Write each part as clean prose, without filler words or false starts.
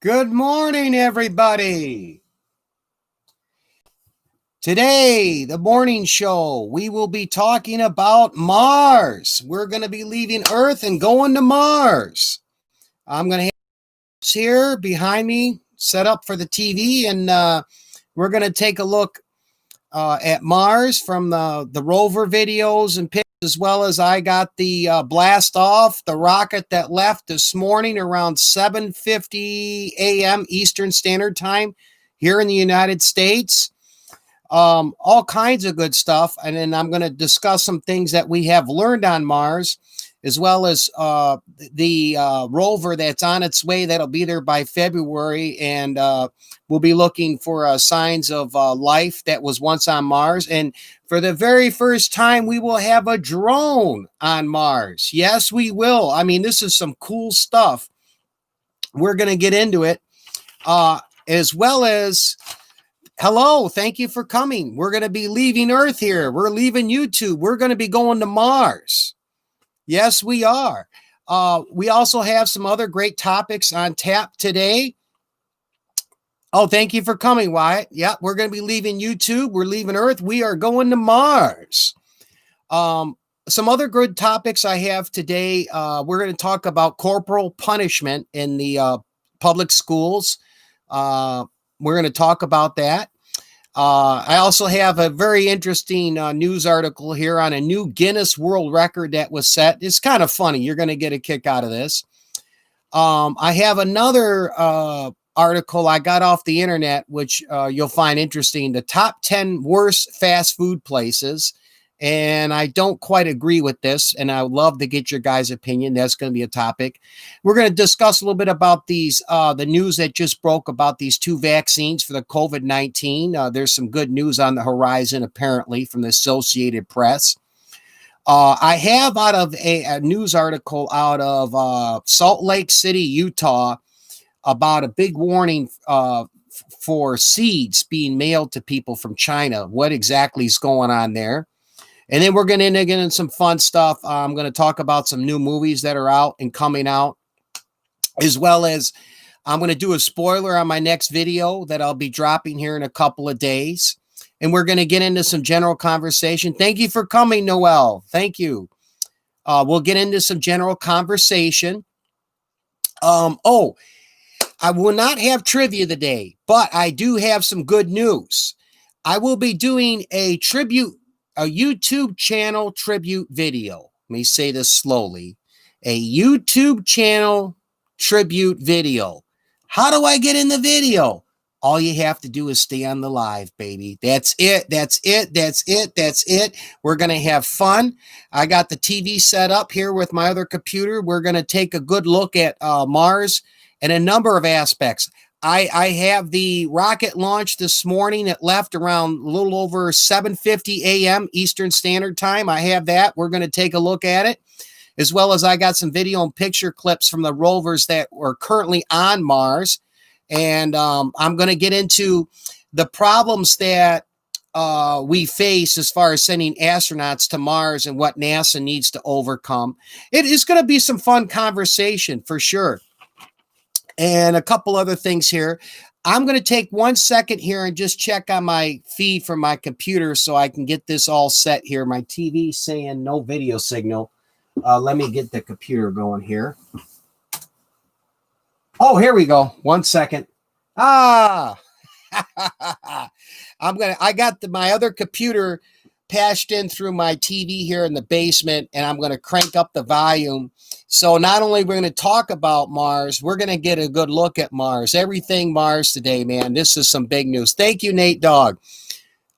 Good morning, everybody. Today, the morning show, we will be talking about Mars. We're going to be leaving Earth and going to Mars. I'm going to have here behind me set up for the TV, and we're going to take a look at Mars from the rover videos and pictures, as well as I got the blast off, the rocket that left this morning around 7:50 a.m. Eastern Standard Time here in the United States. All kinds of good stuff. And then I'm going to discuss some things that we have learned on Mars, as well as the rover that's on its way. That'll be there by February. And we'll be looking for signs of life that was once on Mars. And for the very first time, we will have a drone on Mars. Yes, we will. I mean, this is some cool stuff. We're going to get into it, as well as hello, thank you for coming. We're going to be leaving Earth here. We're leaving YouTube. We're going to be going to Mars. Yes, we are. We also have some other great topics on tap today. Oh, thank you for coming, Wyatt. Yeah, we're going to be leaving YouTube. We're leaving Earth. We are going to Mars. Some other good topics I have today. We're going to talk about corporal punishment in the public schools. We're going to talk about that. I also have a very interesting news article here on a new Guinness World Record that was set. It's kind of funny. You're going to get a kick out of this. I have another article I got off the internet, which you'll find interesting. The top 10 worst fast food places. And I don't quite agree with this, and I would love to get your guys' opinion. That's going to be a topic. We're going to discuss a little bit about these, the news that just broke about these two vaccines for the COVID-19. There's some good news on the horizon, apparently, from the Associated Press. I have out of a news article out of Salt Lake City, Utah, about a big warning for seeds being mailed to people from China. What exactly is going on there? And then we're going to get into some fun stuff. I'm going to talk about some new movies that are out and coming out, as well as I'm going to do a spoiler on my next video that I'll be dropping here in a couple of days. And we're going to get into some general conversation. Thank you for coming, Noel. Thank you. We'll get into some general conversation. I will not have trivia today, but I do have some good news. I will be doing a YouTube channel tribute video. Let me say this slowly. A YouTube channel tribute video. How do I get in the video? All you have to do is stay on the live, baby. That's it. That's it. That's it. That's it. We're going to have fun. I got the TV set up here with my other computer. We're going to take a good look at Mars and a number of aspects. I have the rocket launch this morning. It left around a little over 7:50 a.m. Eastern Standard Time. I have that. We're going to take a look at it, as well as I got some video and picture clips from the rovers that are currently on Mars. And I'm going to get into the problems that we face as far as sending astronauts to Mars and what NASA needs to overcome. It is going to be some fun conversation for sure. And a couple other things here. I'm going to take 1 second here and just check on my feed from my computer so I can get this all set here. My TV saying no video signal. Let me get the computer going here. Oh, here we go. 1 second. I got my other computer patched in through my TV here in the basement, and I'm going to crank up the volume. So not only we're going to talk about Mars, we're going to get a good look at Mars. Everything Mars today, man. This is some big news. Thank you, Nate Dogg.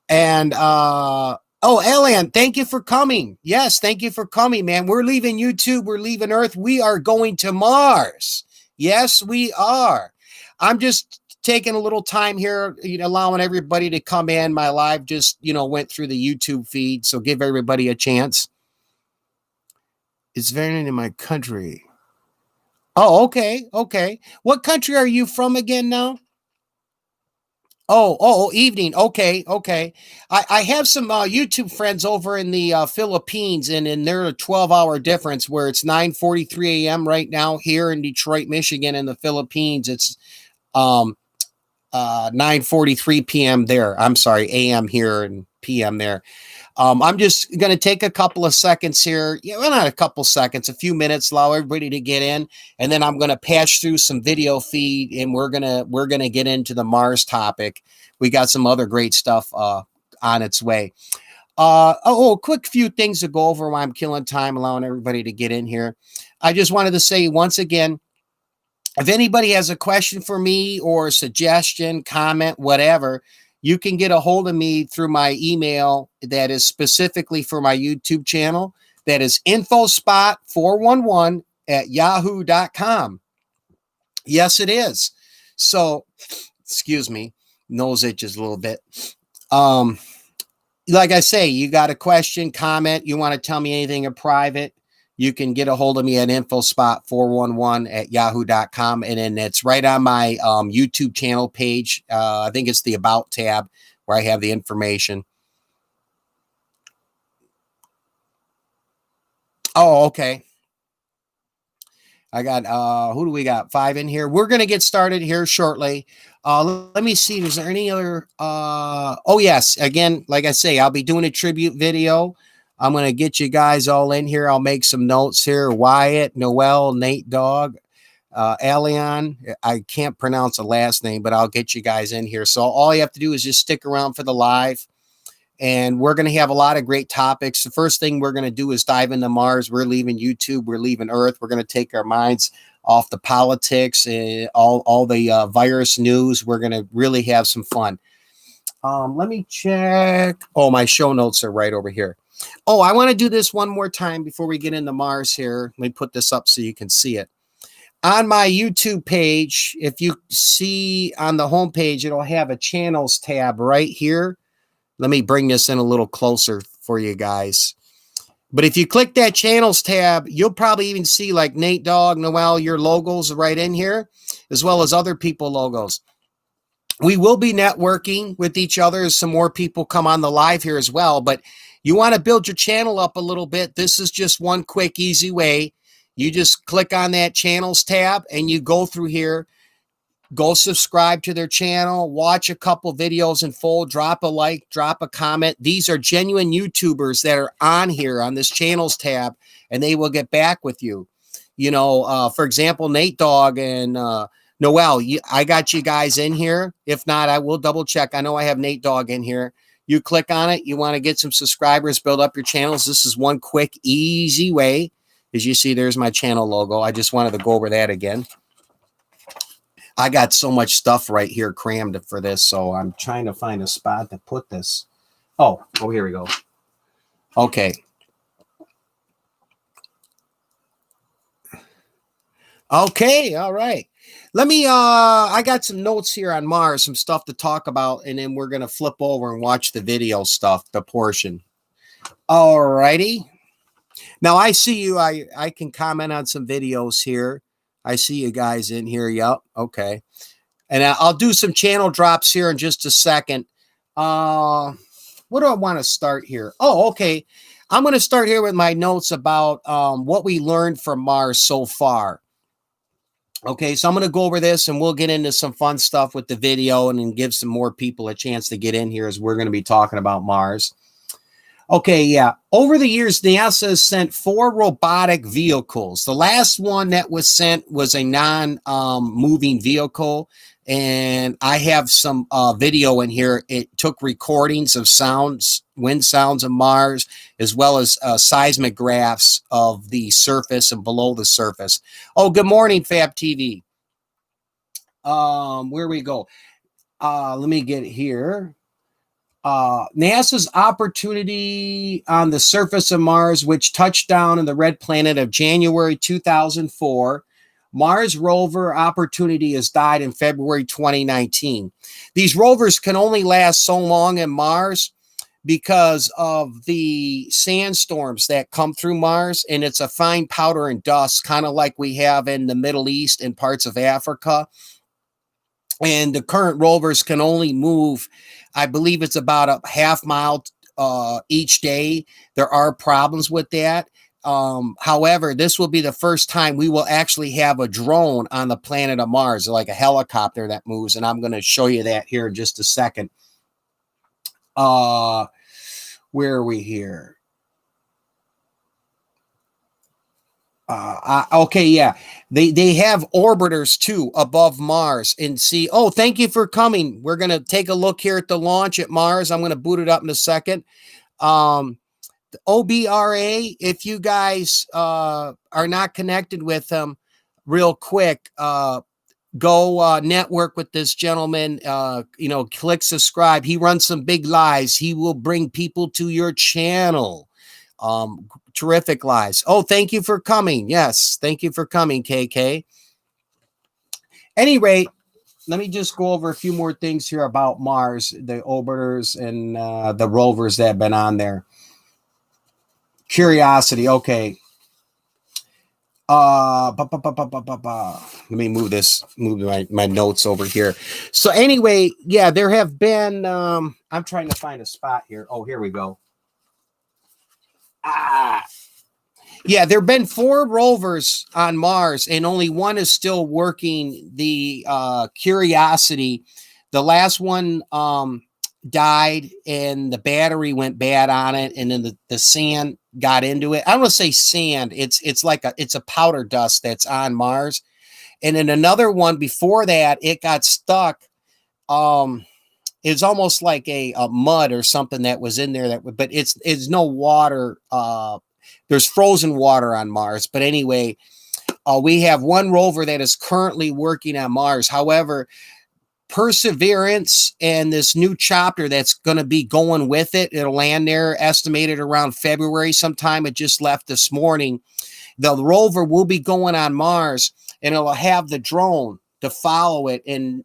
And Elian, thank you for coming. Yes, thank you for coming, man. We're leaving YouTube. We're leaving Earth. We are going to Mars. Yes, we are. I'm just taking a little time here, allowing everybody to come in. My live just, went through the YouTube feed, so give everybody a chance. It's varying in my country. Oh, okay. What country are you from again now? Oh, evening. Okay. I have some YouTube friends over in the Philippines, and they're a 12-hour difference where it's 9:43 a.m. right now here in Detroit, Michigan, in the Philippines. It's 9:43 p.m. there. I'm sorry, a.m. here and p.m. there. I'm just going to take a couple of seconds here. Yeah, well, not a couple seconds, a few minutes, allow everybody to get in, and then I'm going to patch through some video feed, and we're gonna get into the Mars topic. We got some other great stuff on its way. Quick few things to go over while I'm killing time, allowing everybody to get in here. I just wanted to say once again, if anybody has a question for me or a suggestion, comment, whatever, you can get a hold of me through my email that is specifically for my YouTube channel. That is infospot411@yahoo.com. Yes, it is. So, excuse me, nose itches a little bit. Like I say, you got a question, comment, you want to tell me anything in private, you can get a hold of me at infospot411@yahoo.com. And then it's right on my YouTube channel page. I think it's the About tab where I have the information. Oh, okay. I got, who do we got? 5 in here. We're going to get started here shortly. Let me see. Is there any other? Oh, yes. Again, like I say, I'll be doing a tribute video. I'm going to get you guys all in here. I'll make some notes here. Wyatt, Noel, Nate Dog, Alion. I can't pronounce the last name, but I'll get you guys in here. So all you have to do is just stick around for the live. And we're going to have a lot of great topics. The first thing we're going to do is dive into Mars. We're leaving YouTube. We're leaving Earth. We're going to take our minds off the politics and all the virus news. We're going to really have some fun. Let me check. Oh, my show notes are right over here. Oh, I want to do this one more time before we get into Mars here. Let me put this up so you can see it. On my YouTube page, if you see on the homepage, it'll have a channels tab right here. Let me bring this in a little closer for you guys. But if you click that channels tab, you'll probably even see like Nate Dogg, Noel, your logos right in here, as well as other people logos. We will be networking with each other as some more people come on the live here as well. But you want to build your channel up a little bit. This is just one quick, easy way. You just click on that channels tab and you go through here. Go subscribe to their channel, watch a couple videos in full, drop a like, drop a comment. These are genuine YouTubers that are on here on this channels tab, and they will get back with you. You know, for example, Nate Dogg and Noel, I got you guys in here. If not, I will double check. I know I have Nate Dogg in here. You click on it. You want to get some subscribers, build up your channels. This is one quick, easy way. As you see, there's my channel logo. I just wanted to go over that again. I got so much stuff right here crammed for this, so I'm trying to find a spot to put this. Oh, here we go. Okay. Okay, all right. Let me, I got some notes here on Mars, some stuff to talk about, and then we're going to flip over and watch the video stuff, the portion. All righty. Now, I see you. I can comment on some videos here. I see you guys in here. Yep. Okay. And I'll do some channel drops here in just a second. What do I want to start here? Oh, okay. I'm going to start here with my notes about what we learned from Mars so far. Okay, so I'm going to go over this and we'll get into some fun stuff with the video and then give some more people a chance to get in here as we're going to be talking about Mars. Okay, yeah. Over the years, NASA has sent 4 robotic vehicles. The last one that was sent was a non-moving vehicle, and I have some video in here. It took recordings of sounds, wind sounds of Mars, as well as seismographs of the surface and below the surface. Oh, good morning, Fab TV. Where we go? Let me get here. NASA's Opportunity on the Surface of Mars, which touched down in the red planet of January 2004. Mars rover Opportunity has died in February 2019. These rovers can only last so long in Mars because of the sandstorms that come through Mars, and it's a fine powder and dust, kind of like we have in the Middle East and parts of Africa. And the current rovers can only move, I believe it's about a half mile each day. There are problems with that. However, this will be the first time we will actually have a drone on the planet of Mars, like a helicopter that moves. And I'm going to show you that here in just a second. Where are we here? Okay, yeah. They have orbiters too above Mars and see. Oh, thank you for coming. We're going to take a look here at the launch at Mars. I'm going to boot it up in a second. The OBRA, if you guys are not connected with them, real quick, go network with this gentleman. Click subscribe. He runs some big lives. He will bring people to your channel. Terrific lives. Oh, thank you for coming. Yes, thank you for coming, KK. Any rate, let me just go over a few more things here about Mars, the orbiters and the rovers that have been on there. Curiosity, okay. Let me move my notes over here. So anyway, yeah, there have been I'm trying to find a spot here. Oh, here we go. Yeah, there have been 4 rovers on Mars, and only one is still working. The Curiosity, the last one died, and the battery went bad on it, and then the sand got into it. I don't want to say sand. It's like it's a powder dust that's on Mars, and then another one before that, it got stuck. It's almost like a mud or something that was in there but it's no water. There's frozen water on Mars. But anyway, we have one rover that is currently working on Mars. However, Perseverance and this new chopper that's going to be going with it, it'll land there estimated around February sometime. It just left this morning. The rover will be going on Mars, and it'll have the drone to follow it. And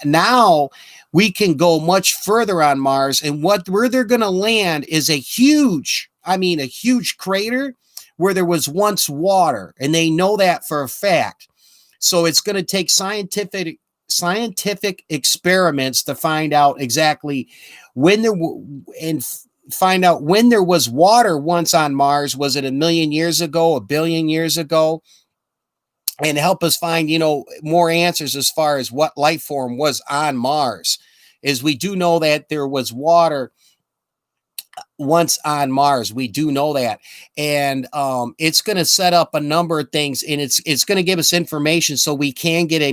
now we can go much further on Mars, and where they're going to land is a huge crater where there was once water, and they know that for a fact. So it's going to take scientific experiments to find out exactly when there was water once on Mars. Was it 1 million years ago, 1 billion years ago? And help us find, more answers as far as what life form was on Mars. Is we do know that there was water once on Mars. We do know that. And it's going to set up a number of things, and it's going to give us information so we can get a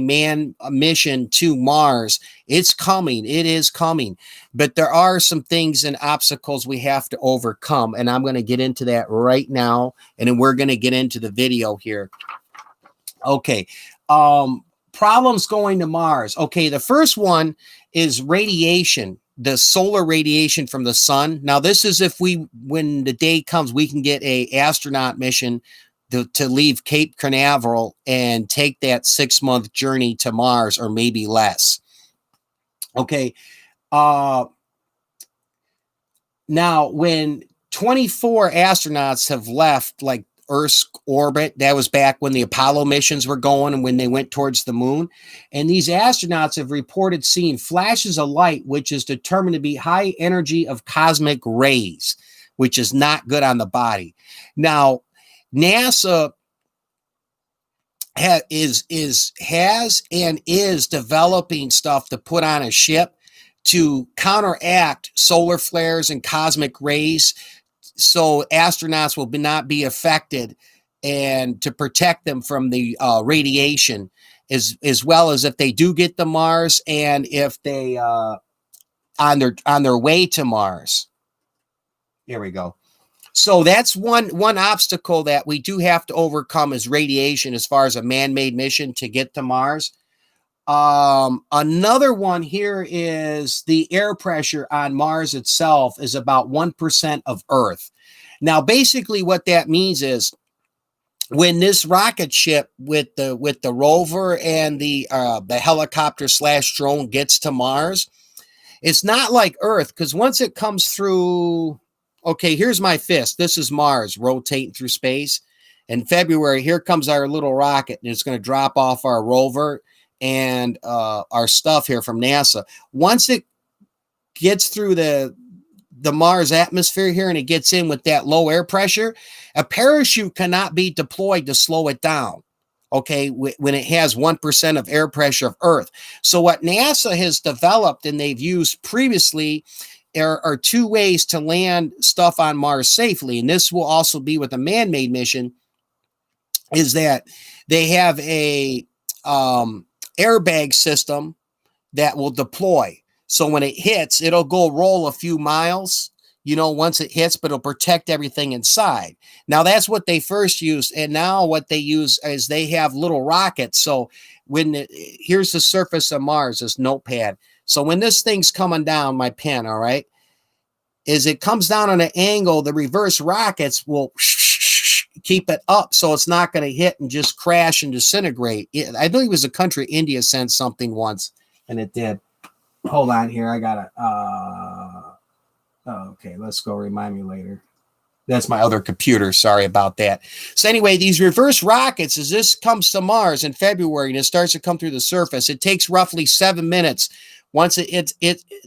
mission to Mars. It's coming. It is coming. But there are some things and obstacles we have to overcome. And I'm going to get into that right now. And then we're going to get into the video here. Okay. Problems going to Mars. Okay. The first one is radiation, the solar radiation from the sun. Now, this is when the day comes, we can get a astronaut mission to leave Cape Canaveral and take that 6-month journey to Mars, or maybe less. Okay. Now, when 24 astronauts have left, like Earth's orbit, that was back when the Apollo missions were going and when they went towards the moon. And these astronauts have reported seeing flashes of light, which is determined to be high energy of cosmic rays, which is not good on the body. Now, NASA has and is developing stuff to put on a ship to counteract solar flares and cosmic rays, so astronauts will not be affected, and to protect them from the radiation, as well as if they do get to Mars, and if they on their way to Mars. Here we go. So that's one obstacle that we do have to overcome, is radiation as far as a man-made mission to get to Mars. Another one here is the air pressure on Mars itself is about 1% of Earth. Now, basically what that means is when this rocket ship with the rover and the helicopter / drone gets to Mars, it's not like Earth, because once it comes through, okay, here's my fist. This is Mars rotating through space. In February, here comes our little rocket, and it's going to drop off our rover and our stuff here from NASA. Once it gets through the the Mars atmosphere here and it gets in with that low air pressure, a parachute cannot be deployed to slow it down. Okay, when it has 1% of air pressure of Earth. So what NASA has developed and they've used previously are two ways to land stuff on Mars safely. And this will also be with a man-made mission, is that they have a airbag system that will deploy. So when it hits, it'll go roll a few miles, once it hits, but it'll protect everything inside. Now, that's what they first used. And now what they use is they have little rockets. So here's the surface of Mars, this notepad. So when this thing's coming down, my pen, all right, is it comes down on an angle, the reverse rockets will keep it up so it's not going to hit and just crash and disintegrate. I believe it was a country, India, sent something once, and it did. Hold on here. I got to... okay, let's go. Remind me later. That's my other computer. Sorry about that. So anyway, these reverse rockets, as this comes to Mars in February and it starts to come through the surface, it takes roughly 7 minutes. Once it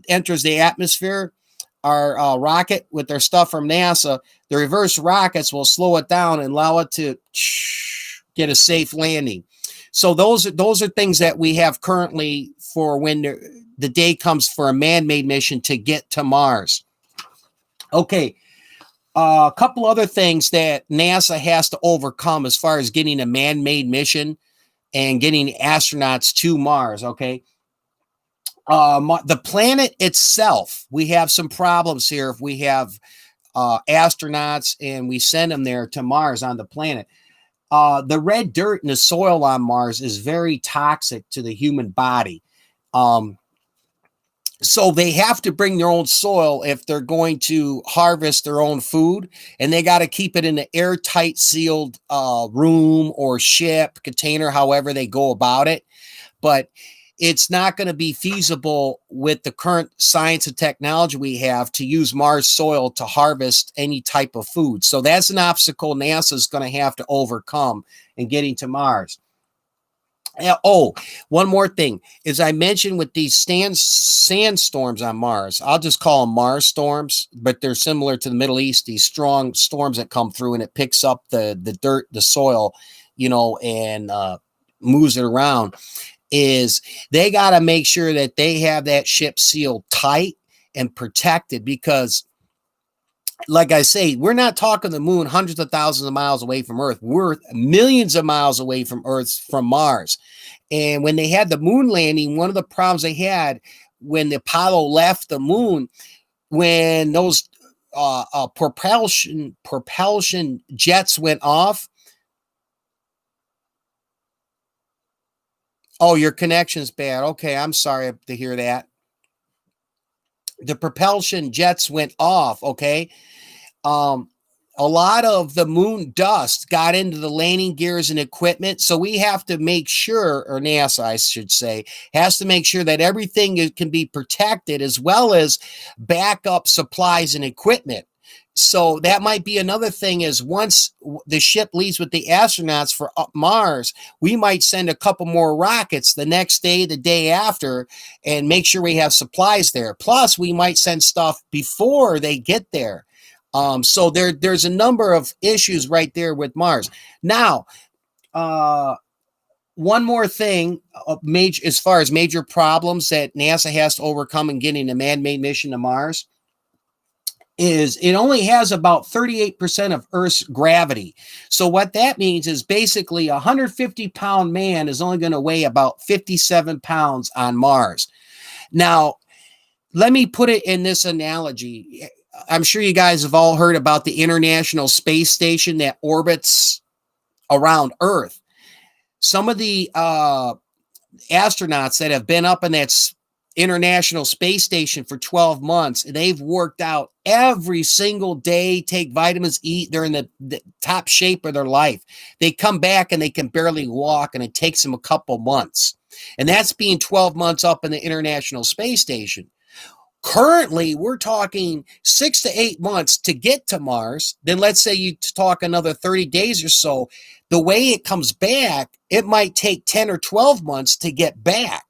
enters the atmosphere, our rocket with their stuff from NASA, the reverse rockets will slow it down and allow it to get a safe landing. So those are things that we have currently for when the day comes for a man-made mission to get to Mars. Okay, a couple other things that NASA has to overcome as far as getting a man-made mission and getting astronauts to Mars, okay? The planet itself, we have some problems here if we have astronauts and we send them there to Mars on the planet. The red dirt in the soil on Mars is very toxic to the human body. So they have to bring their own soil if they're going to harvest their own food, and they got to keep it in an airtight sealed room or ship, container, however they go about it. But it's not going to be feasible with the current science and technology we have to use Mars soil to harvest any type of food. So that's an obstacle NASA is going to have to overcome in getting to Mars. Oh, one more thing. As I mentioned with these sandstorms on Mars, I'll just call them Mars storms, but they're similar to the Middle East, these strong storms that come through and it picks up the dirt, the soil, and moves it around. Is they got to make sure that they have that ship sealed tight and protected because, like I say, we're not talking the moon hundreds of thousands of miles away from Earth. We're millions of miles away from Earth, from Mars. And when they had the moon landing, one of the problems they had when the Apollo left the moon, when those propulsion jets went off. Oh, your connection's bad. Okay, I'm sorry to hear that. The propulsion jets went off, okay? A lot of the moon dust got into the landing gears and equipment, so we have to make sure, or NASA, I should say, has to make sure that everything can be protected as well as backup supplies and equipment. So that might be another thing is once the ship leaves with the astronauts for Mars, we might send a couple more rockets the next day, the day after, and make sure we have supplies there. Plus, we might send stuff before they get there. So there's a number of issues right there with Mars. Now, one more thing, as far as major problems that NASA has to overcome in getting a man-made mission to Mars, is it only has about 38% of Earth's gravity. So what that means is basically a 150-pound man is only going to weigh about 57 pounds on Mars. Now, let me put it in this analogy. I'm sure you guys have all heard about the International Space Station that orbits around Earth. Some of the astronauts that have been up in that International Space Station for 12 months, they've worked out every single day, take vitamins, eat. They're in the top shape of their life. They come back and they can barely walk, and it takes them a couple months. And that's being 12 months up in the International Space Station. Currently, we're talking 6 to 8 months to get to Mars. Then let's say you talk another 30 days or so. The way it comes back, it might take 10 or 12 months to get back,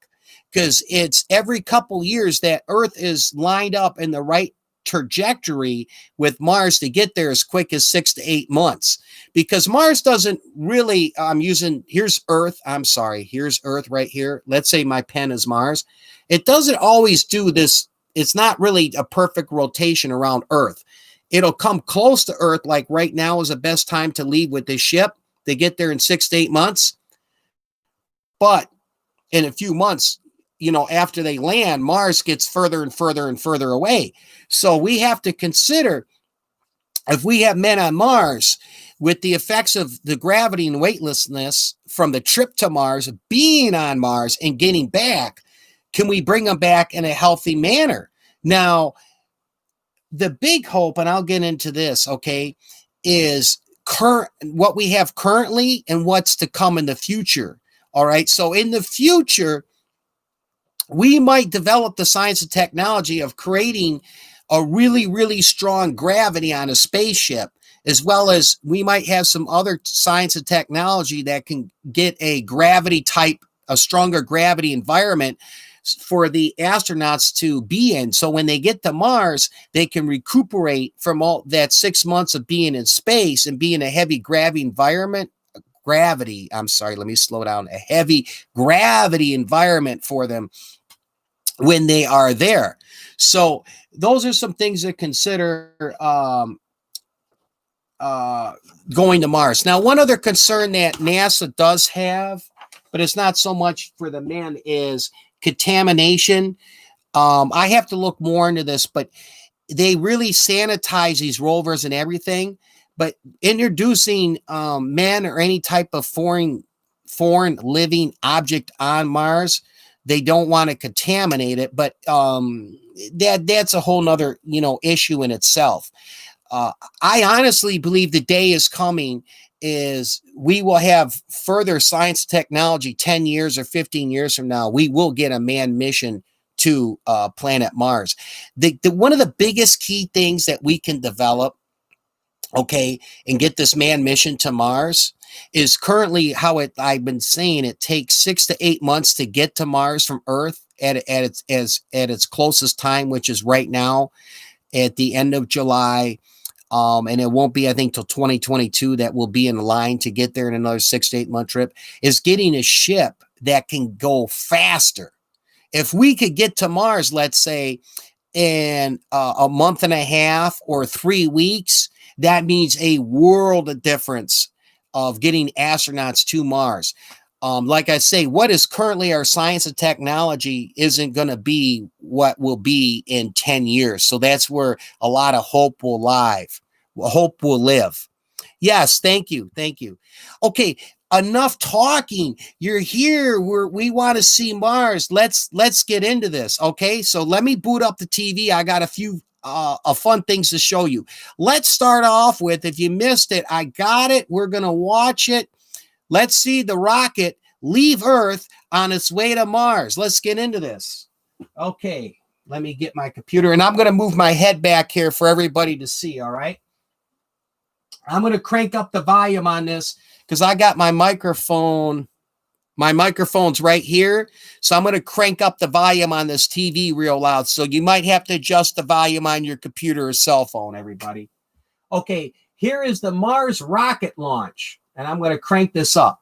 because it's every couple years that Earth is lined up in the right trajectory with Mars to get there as quick as 6 to 8 months, because Mars doesn't really, here's Earth right here. Let's say my pen is Mars. It doesn't always do this. It's not really a perfect rotation around Earth. It'll come close to Earth, like right now is the best time to leave with this ship. They get there in 6 to 8 months. But in a few months, after they land, Mars gets further and further and further away. So we have to consider, if we have men on Mars, with the effects of the gravity and weightlessness from the trip to Mars, being on Mars and getting back, can we bring them back in a healthy manner? Now, the big hope, and I'll get into this, okay, is what we have currently and what's to come in the future. All right. So in the future, we might develop the science and technology of creating a really, really strong gravity on a spaceship, as well as we might have some other science and technology that can get a stronger gravity environment for the astronauts to be in. So when they get to Mars, they can recuperate from all that 6 months of being in space and being in a heavy gravity environment. Let me slow down. A heavy gravity environment for them when they are there. So those are some things to consider going to Mars. Now, one other concern that NASA does have, but it's not so much for the men, is contamination. I have to look more into this, but they really sanitize these rovers and everything. But introducing men or any type of foreign living object on Mars, they don't want to contaminate it. But that's a whole nother issue in itself. I honestly believe the day is coming is we will have further science technology 10 years or 15 years from now. We will get a manned mission to planet Mars. One of the biggest key things that we can develop, okay, and get this manned mission to Mars is currently I've been saying it takes 6 to 8 months to get to Mars from Earth at its closest time, which is right now at the end of July. And it won't be, I think, till 2022 that we'll be in line to get there in another 6 to 8 month trip, is getting a ship that can go faster. If we could get to Mars, let's say in a month and a half or 3 weeks, that means a world of difference of getting astronauts to Mars. Like I say, what is currently our science and technology isn't going to be what will be in 10 years. So that's where a lot of hope will live. Yes, thank you. Okay, enough talking. You're here. We want to see Mars. Let's get into this. Okay, so let me boot up the TV. I got a few fun things to show you. Let's start off with, if you missed it, I got it. We're going to watch it. Let's see the rocket leave Earth on its way to Mars. Let's get into this. Okay, let me get my computer, and I'm going to move my head back here for everybody to see, all right? I'm going to crank up the volume on this because I got my microphone. My microphone's right here, so I'm going to crank up the volume on this TV real loud. So you might have to adjust the volume on your computer or cell phone, everybody. Okay, here is the Mars rocket launch. And I'm going to crank this up.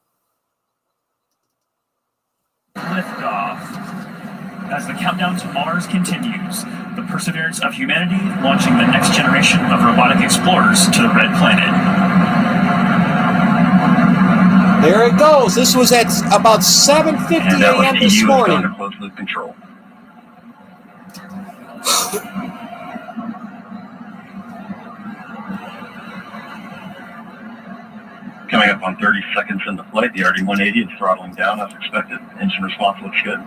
Liftoff. As the countdown to Mars continues, the perseverance of humanity launching the next generation of robotic explorers to the Red Planet. There it goes. This was at about 7:50 a.m. this morning. Under closed-loop control. Coming up on 30 seconds into flight, the RD-180 is throttling down as expected. Engine response looks good.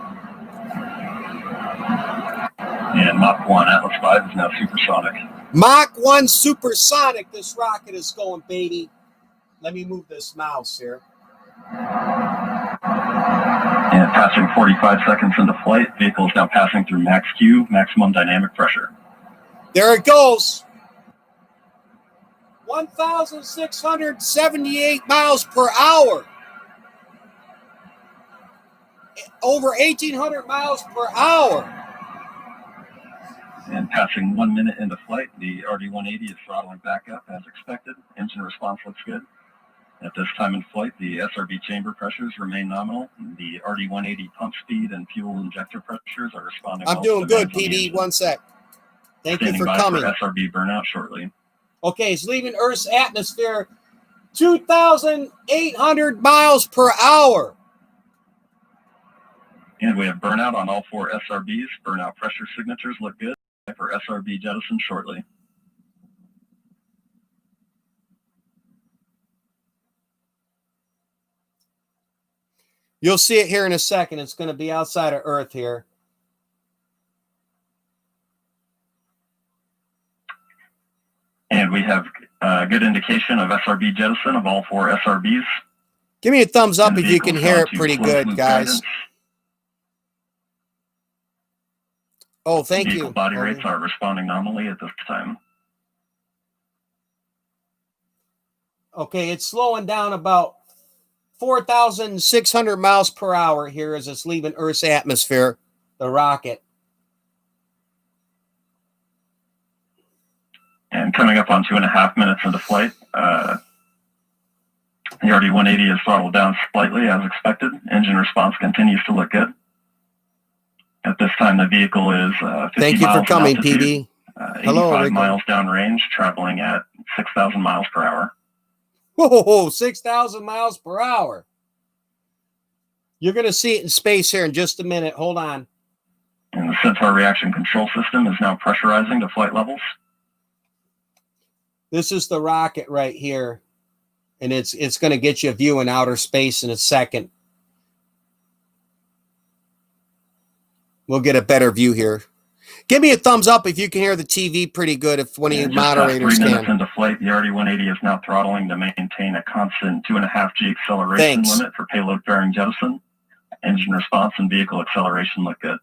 And Mach 1 Atlas V is now supersonic. Mach 1 supersonic. This rocket is going, baby. Let me move this mouse here. And passing 45 seconds into flight, vehicle is now passing through max Q, maximum dynamic pressure. There it goes. 1,678 miles per hour. Over 1,800 miles per hour. And passing 1 minute into flight, the RD-180 is throttling back up as expected. Engine response looks good. At this time in flight, the SRB chamber pressures remain nominal. The RD-180 pump speed and fuel injector pressures are responding well. I'm doing good, PD. 1 sec. Thank you for coming. For SRB burnout shortly. Okay, it's leaving Earth's atmosphere 2,800 miles per hour. And we have burnout on all 4 SRBs. Burnout pressure signatures look good for SRB jettison shortly. You'll see it here in a second. It's going to be outside of Earth here. And we have a good indication of SRB jettison of all 4 SRBs. Give me a thumbs up if you can hear it pretty good, guys. Guidance. Oh, thank Vehicle you. Body rates are responding nominally at this time. Okay, it's slowing down about 4,600 miles per hour here as it's leaving Earth's atmosphere, the rocket. And coming up on 2.5 minutes into flight, the RD-180 is throttled down slightly as expected. Engine response continues to look good. At this time, the vehicle is 50 Thank you miles for coming, altitude, PD. 85 Hello, miles downrange, traveling at 6,000 miles per hour. Whoa, 6,000 miles per hour. You're going to see it in space here in just a minute. Hold on. And the Centaur reaction control system is now pressurizing to flight levels. This is the rocket right here. And it's going to get you a view in outer space in a second. We'll get a better view here. Give me a thumbs up if you can hear the TV pretty good, if one of you moderators can. 3 can. minutes into flight, the RD-180 is now throttling to maintain a constant 2.5 G acceleration limit for payload bearing jettison. Engine response and vehicle acceleration look good.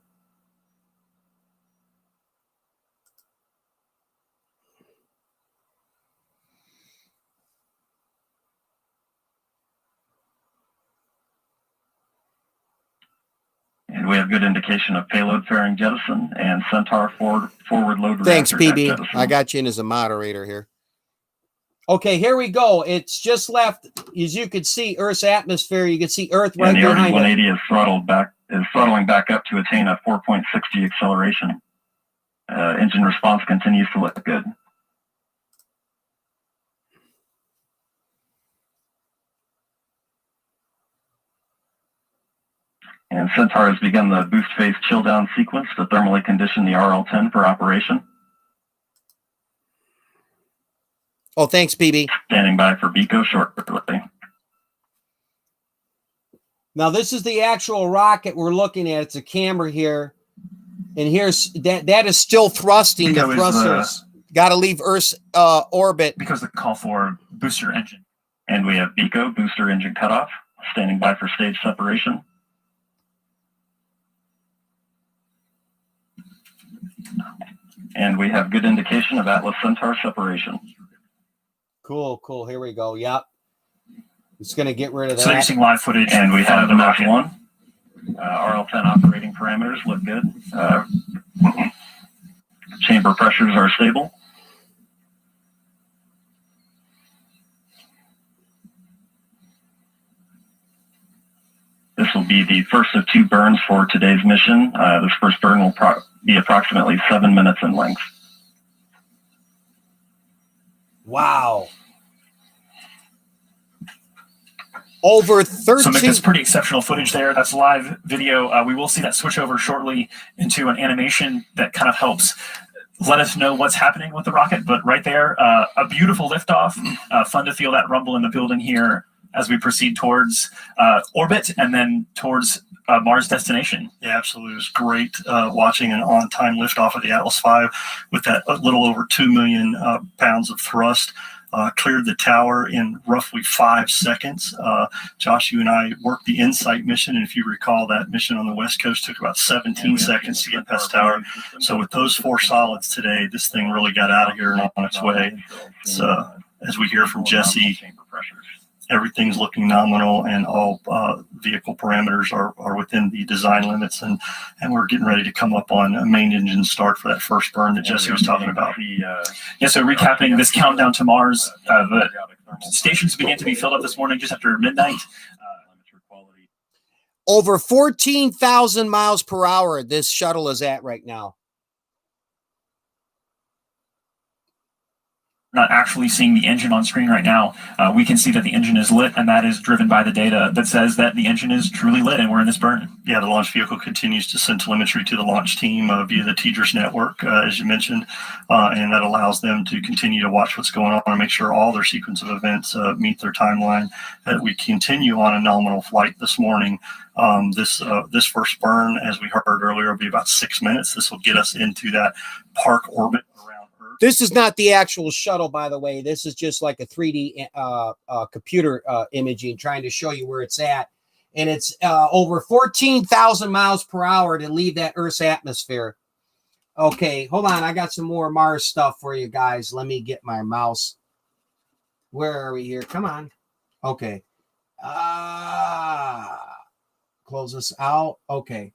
And we have good indication of payload fairing jettison and Centaur forward load Thanks, reactor PB. jettison. I got you in as a moderator here. Okay, here we go. It's just left, as you can see, Earth's atmosphere. You can see Earth right behind it. And the RD-180 is throttling back up to attain a 4.6 G acceleration. Engine response continues to look good. And Centaur has begun the boost phase chill down sequence to thermally condition the RL-10 for operation. Oh, thanks, PB. Standing by for BECO shortly. Now, this is the actual rocket we're looking at. It's a camera here. And here's that is still thrusting. The thrusters got to leave Earth's orbit. Because the call for booster engine. And we have BECO, booster engine cutoff, standing by for stage separation. And we have good indication of Atlas Centaur separation. Cool, cool. Here we go. Yep. It's going to get rid of that. So you're seeing live footage. And we have the Mach 1. RL-10 operating parameters look good. Chamber pressures are stable. This will be the first of 2 burns for today's mission. This first burn will be approximately 7 minutes in length. Wow. Over 13. So Mick, that's pretty exceptional footage there. That's live video. We will see that switch over shortly into an animation that kind of helps let us know what's happening with the rocket. But right there, a beautiful liftoff. Fun to feel that rumble in the building here as we proceed towards orbit and then towards Mars destination. Yeah, absolutely. It was great watching an on-time liftoff of the Atlas V with that little over 2 million pounds of thrust. Cleared the tower in roughly 5 seconds. Josh, you and I worked the InSight mission, and if you recall, that mission on the West Coast took about 17 seconds to get past tower. So with those 4 solids today, this thing really got out of here and on its way. So as we hear from Jesse, everything's looking nominal, and all vehicle parameters are within the design limits, and we're getting ready to come up on a main engine start for that first burn that Jesse was talking about. Yeah, so recapping this countdown to Mars, the stations began to be filled up this morning just after midnight. Over 14,000 miles per hour this shuttle is at right now. Not actually seeing the engine on screen right now. We can see that the engine is lit, and that is driven by the data that says that the engine is truly lit and we're in this burn. Yeah, the launch vehicle continues to send telemetry to the launch team via the TDRS network, as you mentioned, and that allows them to continue to watch what's going on and make sure all their sequence of events meet their timeline. We continue on a nominal flight this morning. This first burn, as we heard earlier, will be about 6 minutes. This will get us into that park orbit around Earth. This is not the actual shuttle, by the way. This is just like a 3D computer imaging trying to show you where it's at. And it's over 14,000 miles per hour to leave that Earth's atmosphere. Okay, hold on. I got some more Mars stuff for you guys. Let me get my mouse. Where are we here? Come on. Okay. Close this out. Okay.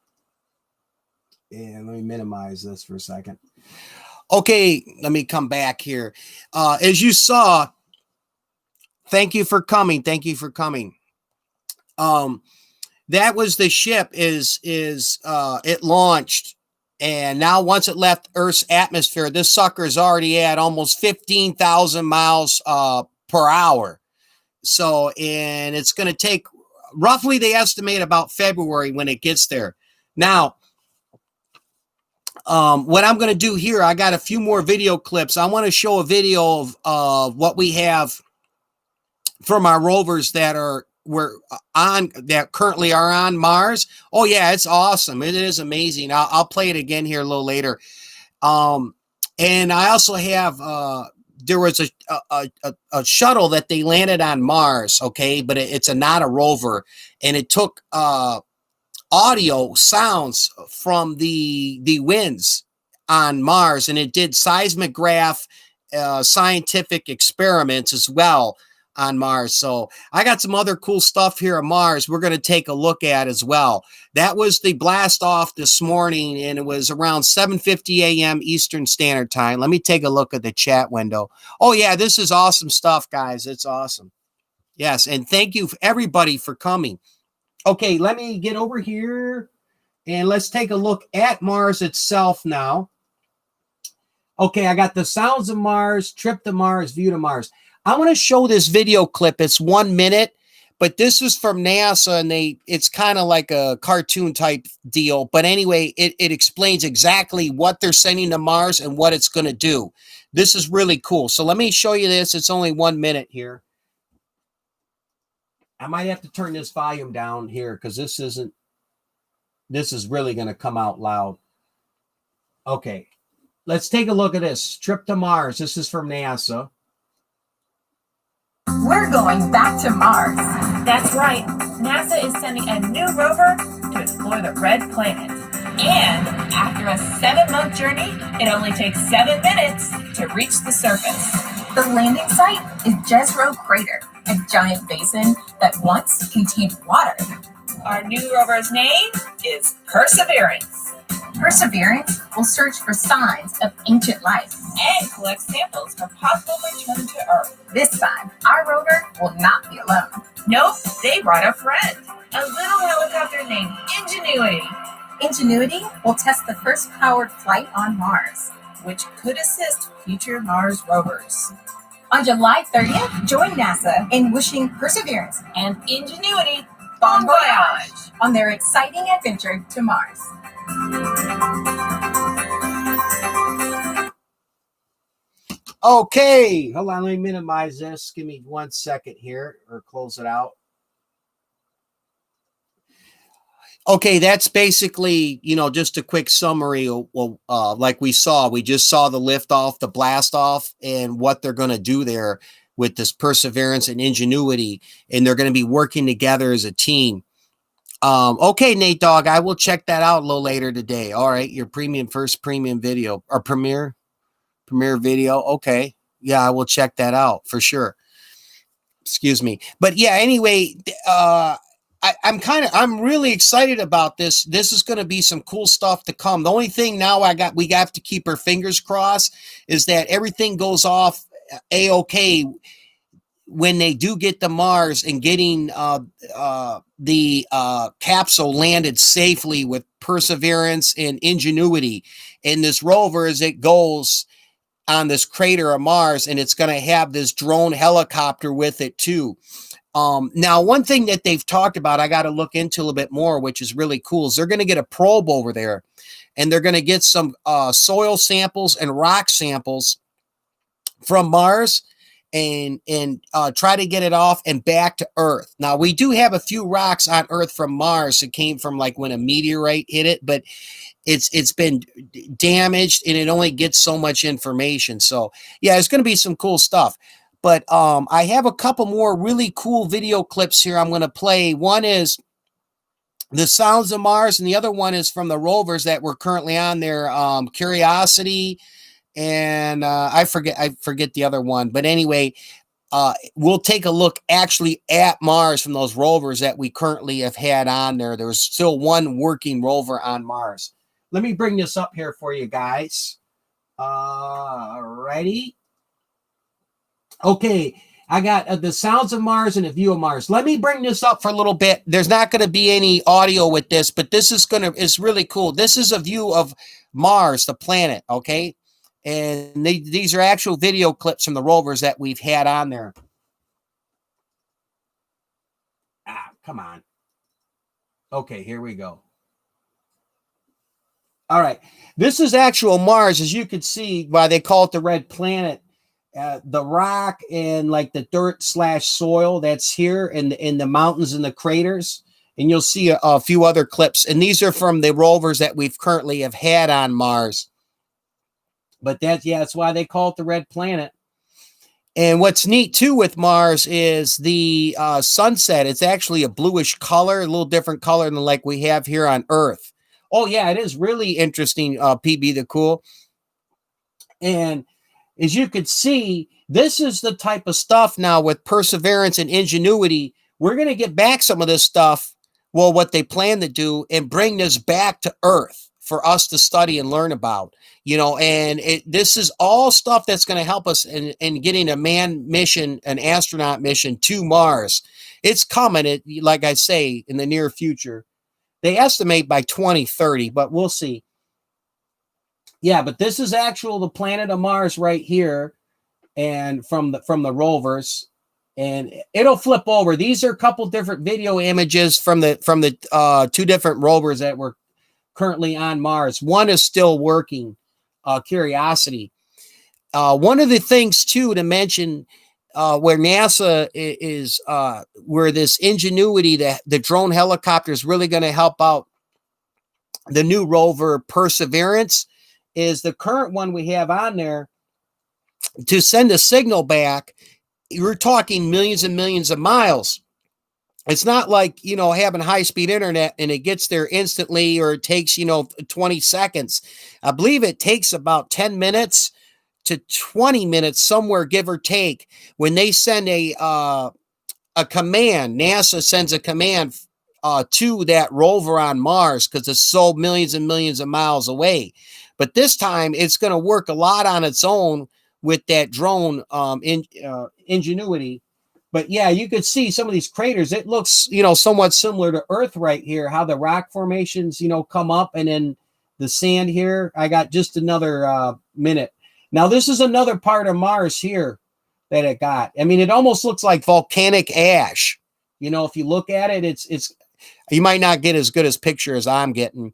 And let me minimize this for a second. Okay, let me come back here. As you saw, thank you for coming. Thank you for coming. That was the ship it launched, and now once it left Earth's atmosphere, this sucker is already at almost 15,000 miles per hour. So, and it's going to take roughly, they estimate about February when it gets there. Now, what I'm going to do here, I got a few more video clips. I want to show a video of what we have from our rovers that currently are on Mars. Oh yeah, it's awesome. It is amazing. I'll play it again here a little later. And I also have there was a shuttle that they landed on Mars. Okay, but it's not a rover, and it took audio sounds from the winds on Mars, and it did seismograph scientific experiments as well on Mars. So I got some other cool stuff here on Mars we're going to take a look at as well. That was the blast off this morning, and it was around 7:50 a.m. Eastern Standard Time. Let me take a look at the chat window. Oh yeah, this is awesome stuff, guys. It's awesome. Yes, and thank you everybody for coming. Okay, let me get over here and let's take a look at Mars itself now. Okay, I got the sounds of Mars, trip to Mars, view to Mars. I want to show this video clip. It's 1 minute, but this is from NASA, and it's kind of like a cartoon type deal. But anyway, it explains exactly what they're sending to Mars and what it's going to do. This is really cool. So let me show you this. It's only 1 minute here. I might have to turn this volume down here because this is really going to come out loud. Okay, let's take a look at this. Trip to Mars. This is from NASA. We're going back to Mars. That's right. NASA is sending a new rover to explore the red planet. And after a 7-month journey, it only takes 7 minutes to reach the surface. The landing site is Jezero Crater, a giant basin that once contained water. Our new rover's name is Perseverance. Perseverance will search for signs of ancient life and collect samples for possible return to Earth. This time, our rover will not be alone. Nope, they brought a friend, a little helicopter named Ingenuity. Ingenuity will test the first powered flight on Mars, which could assist future Mars rovers. On July 30th, join NASA in wishing Perseverance and Ingenuity bon voyage on their exciting adventure to Mars. Okay, hold on, let me minimize this. Give me 1 second here, or close it out. Okay, that's basically, just a quick summary. Like we just saw the lift off, the blast off, and what they're going to do there with this Perseverance and Ingenuity, and they're going to be working together as a team. Okay, Nate Dogg, I will check that out a little later today. All right, your first premium video or premiere video. Okay, yeah, I will check that out for sure. Excuse me. But yeah, anyway, I'm really excited about this. This is going to be some cool stuff to come. The only thing now we have to keep our fingers crossed is that everything goes off A-OK when they do get to Mars and getting the capsule landed safely with perseverance and ingenuity in this rover as it goes on this crater of Mars, and it's going to have this drone helicopter with it too. Now, one thing that they've talked about, I got to look into a little bit more, which is really cool, is they're going to get a probe over there, and they're going to get some soil samples and rock samples from Mars and try to get it off and back to Earth. Now, we do have a few rocks on Earth from Mars that came from like when a meteorite hit it, but it's been damaged and it only gets so much information. So yeah, it's going to be some cool stuff. But I have a couple more really cool video clips here I'm going to play. One is the sounds of Mars, and the other one is from the rovers that were currently on there, Curiosity, and I forget the other one. But anyway, we'll take a look actually at Mars from those rovers that we currently have had on there. There's still one working rover on Mars. Let me bring this up here for you guys. Ready? Okay, I got the sounds of Mars and a view of Mars. Let me bring this up for a little bit. There's not going to be any audio with this, but this is it's really cool. This is a view of Mars, the planet, okay? And these are actual video clips from the rovers that we've had on there. Come on. Okay, here we go. All right. This is actual Mars, as you can see, why they call it the red planet. The rock and like the dirt / soil that's here in the mountains and the craters. And you'll see a few other clips. And these are from the rovers that we've currently have had on Mars. But that's why they call it the red planet. And what's neat too with Mars is the sunset. It's actually a bluish color, a little different color than like we have here on Earth. Oh yeah, it is really interesting, PB the Cool. And as you can see, this is the type of stuff now with perseverance and ingenuity. We're going to get back some of this stuff, well, what they plan to do, and bring this back to Earth for us to study and learn about. You know, and this is all stuff that's going to help us in getting a manned mission, an astronaut mission to Mars. It's coming, like I say, in the near future. They estimate by 2030, but we'll see. Yeah, but this is the planet of Mars right here, and from the rovers, and it'll flip over. These are a couple different video images from the two different rovers that were currently on Mars. One is still working, Curiosity. One of the things too to mention, where NASA is, where this ingenuity, the drone helicopter is really going to help out the new rover Perseverance, is the current one we have on there to send a signal back. You're talking millions and millions of miles. It's not like, having high-speed internet and it gets there instantly, or it takes, 20 seconds. I believe it takes about 10 minutes to 20 minutes somewhere, give or take, when they send a command. NASA sends a command to that rover on Mars because it's so millions and millions of miles away. But this time it's going to work a lot on its own with that drone ingenuity. But yeah, you could see some of these craters. It looks, somewhat similar to Earth right here, how the rock formations, come up, and then the sand here. I got just another minute. Now, this is another part of Mars here that it got. I mean, it almost looks like volcanic ash. If you look at it, it's you might not get as good as picture as I'm getting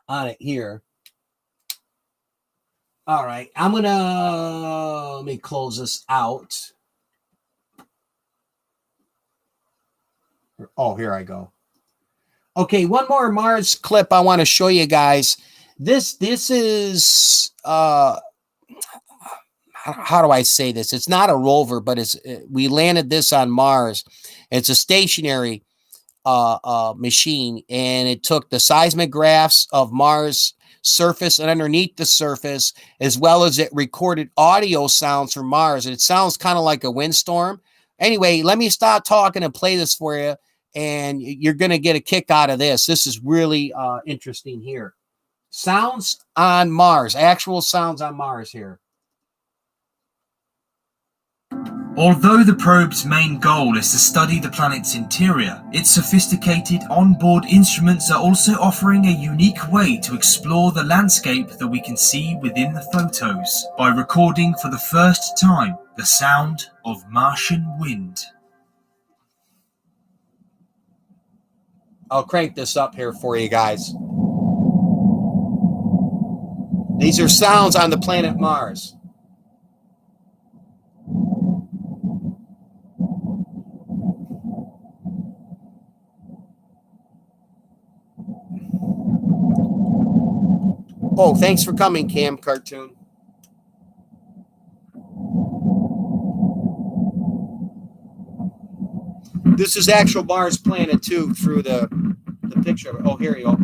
on it here. All right, let me close this out. Oh, here I go. Okay, one more Mars clip I want to show you guys. This is how do I say this? It's not a rover, but we landed this on Mars. It's a stationary machine, and it took the seismographs of Mars surface and underneath the surface, as well as it recorded audio sounds from Mars. And it sounds kind of like a windstorm. Anyway, let me stop talking and play this for you, and you're going to get a kick out of this. This is really interesting here. Sounds on Mars, actual sounds on Mars here. Although the probe's main goal is to study the planet's interior, its sophisticated onboard instruments are also offering a unique way to explore the landscape that we can see within the photos by recording for the first time the sound of Martian wind. I'll crank this up here for you guys. These are sounds on the planet Mars. Oh, thanks for coming, Cam Cartoon. This is actual Mars planet too through the picture of it. Oh, here you go.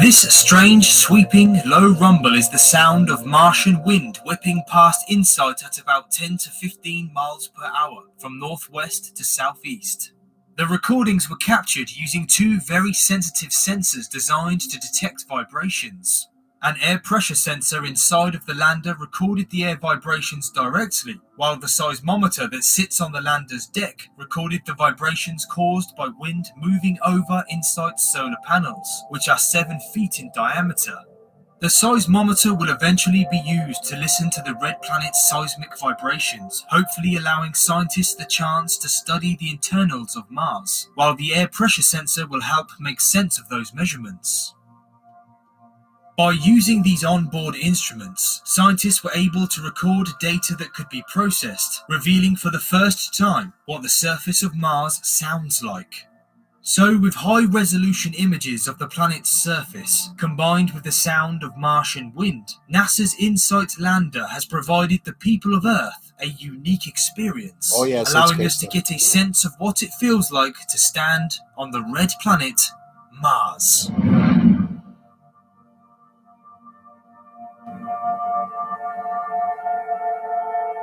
This strange, sweeping, low rumble is the sound of Martian wind whipping past InSight at about 10 to 15 miles per hour from northwest to southeast. The recordings were captured using two very sensitive sensors designed to detect vibrations. An air pressure sensor inside of the lander recorded the air vibrations directly, while the seismometer that sits on the lander's deck recorded the vibrations caused by wind moving over InSight's solar panels, which are 7 feet in diameter. The seismometer will eventually be used to listen to the red planet's seismic vibrations, hopefully allowing scientists the chance to study the internals of Mars, while the air pressure sensor will help make sense of those measurements. By using these onboard instruments, scientists were able to record data that could be processed, revealing for the first time what the surface of Mars sounds like. So, with high-resolution images of the planet's surface, combined with the sound of Martian wind, NASA's InSight lander has provided the people of Earth a unique experience, allowing us to get a sense of what it feels like to stand on the red planet, Mars.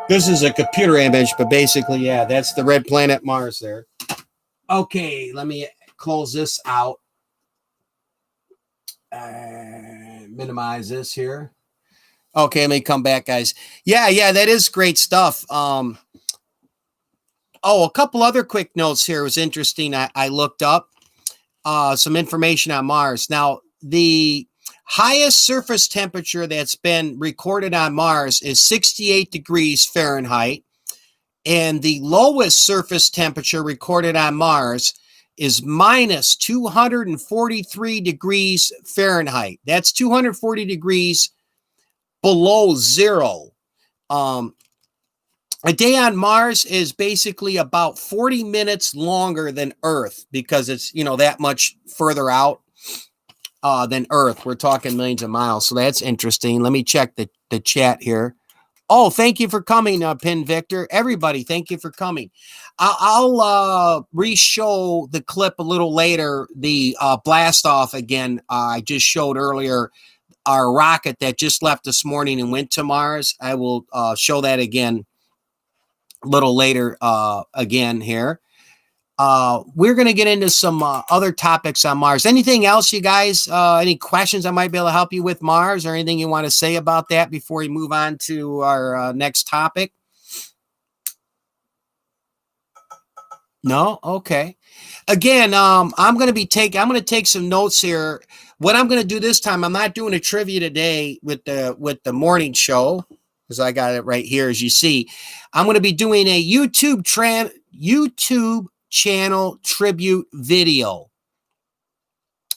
This is a computer image, but basically, yeah, that's the red planet Mars there. Okay, let me close this out. Minimize this here. Okay, let me come back, guys. Yeah, that is great stuff. Oh, a couple other quick notes here. It was interesting. I looked up some information on Mars. Now, the highest surface temperature that's been recorded on Mars is 68 degrees Fahrenheit. And the lowest surface temperature recorded on Mars is minus 243 degrees Fahrenheit. That's 240 degrees below zero. A day on Mars is basically about 40 minutes longer than Earth because it's, that much further out than Earth. We're talking millions of miles. So that's interesting. Let me check the chat here. Oh, thank you for coming, Pin Victor. Everybody, thank you for coming. I'll re-show the clip a little later, the blast off again. I just showed earlier our rocket that just left this morning and went to Mars. I will show that again a little later again here. We're going to get into some other topics on Mars. Anything else, you guys? Any questions I might be able to help you with Mars, or anything you want to say about that before we move on to our next topic? No? Okay. Again, I'm going to take some notes here. What I'm going to do this time, I'm not doing a trivia today with the morning show, because I got it right here, as you see. I'm going to be doing a YouTube channel tribute video.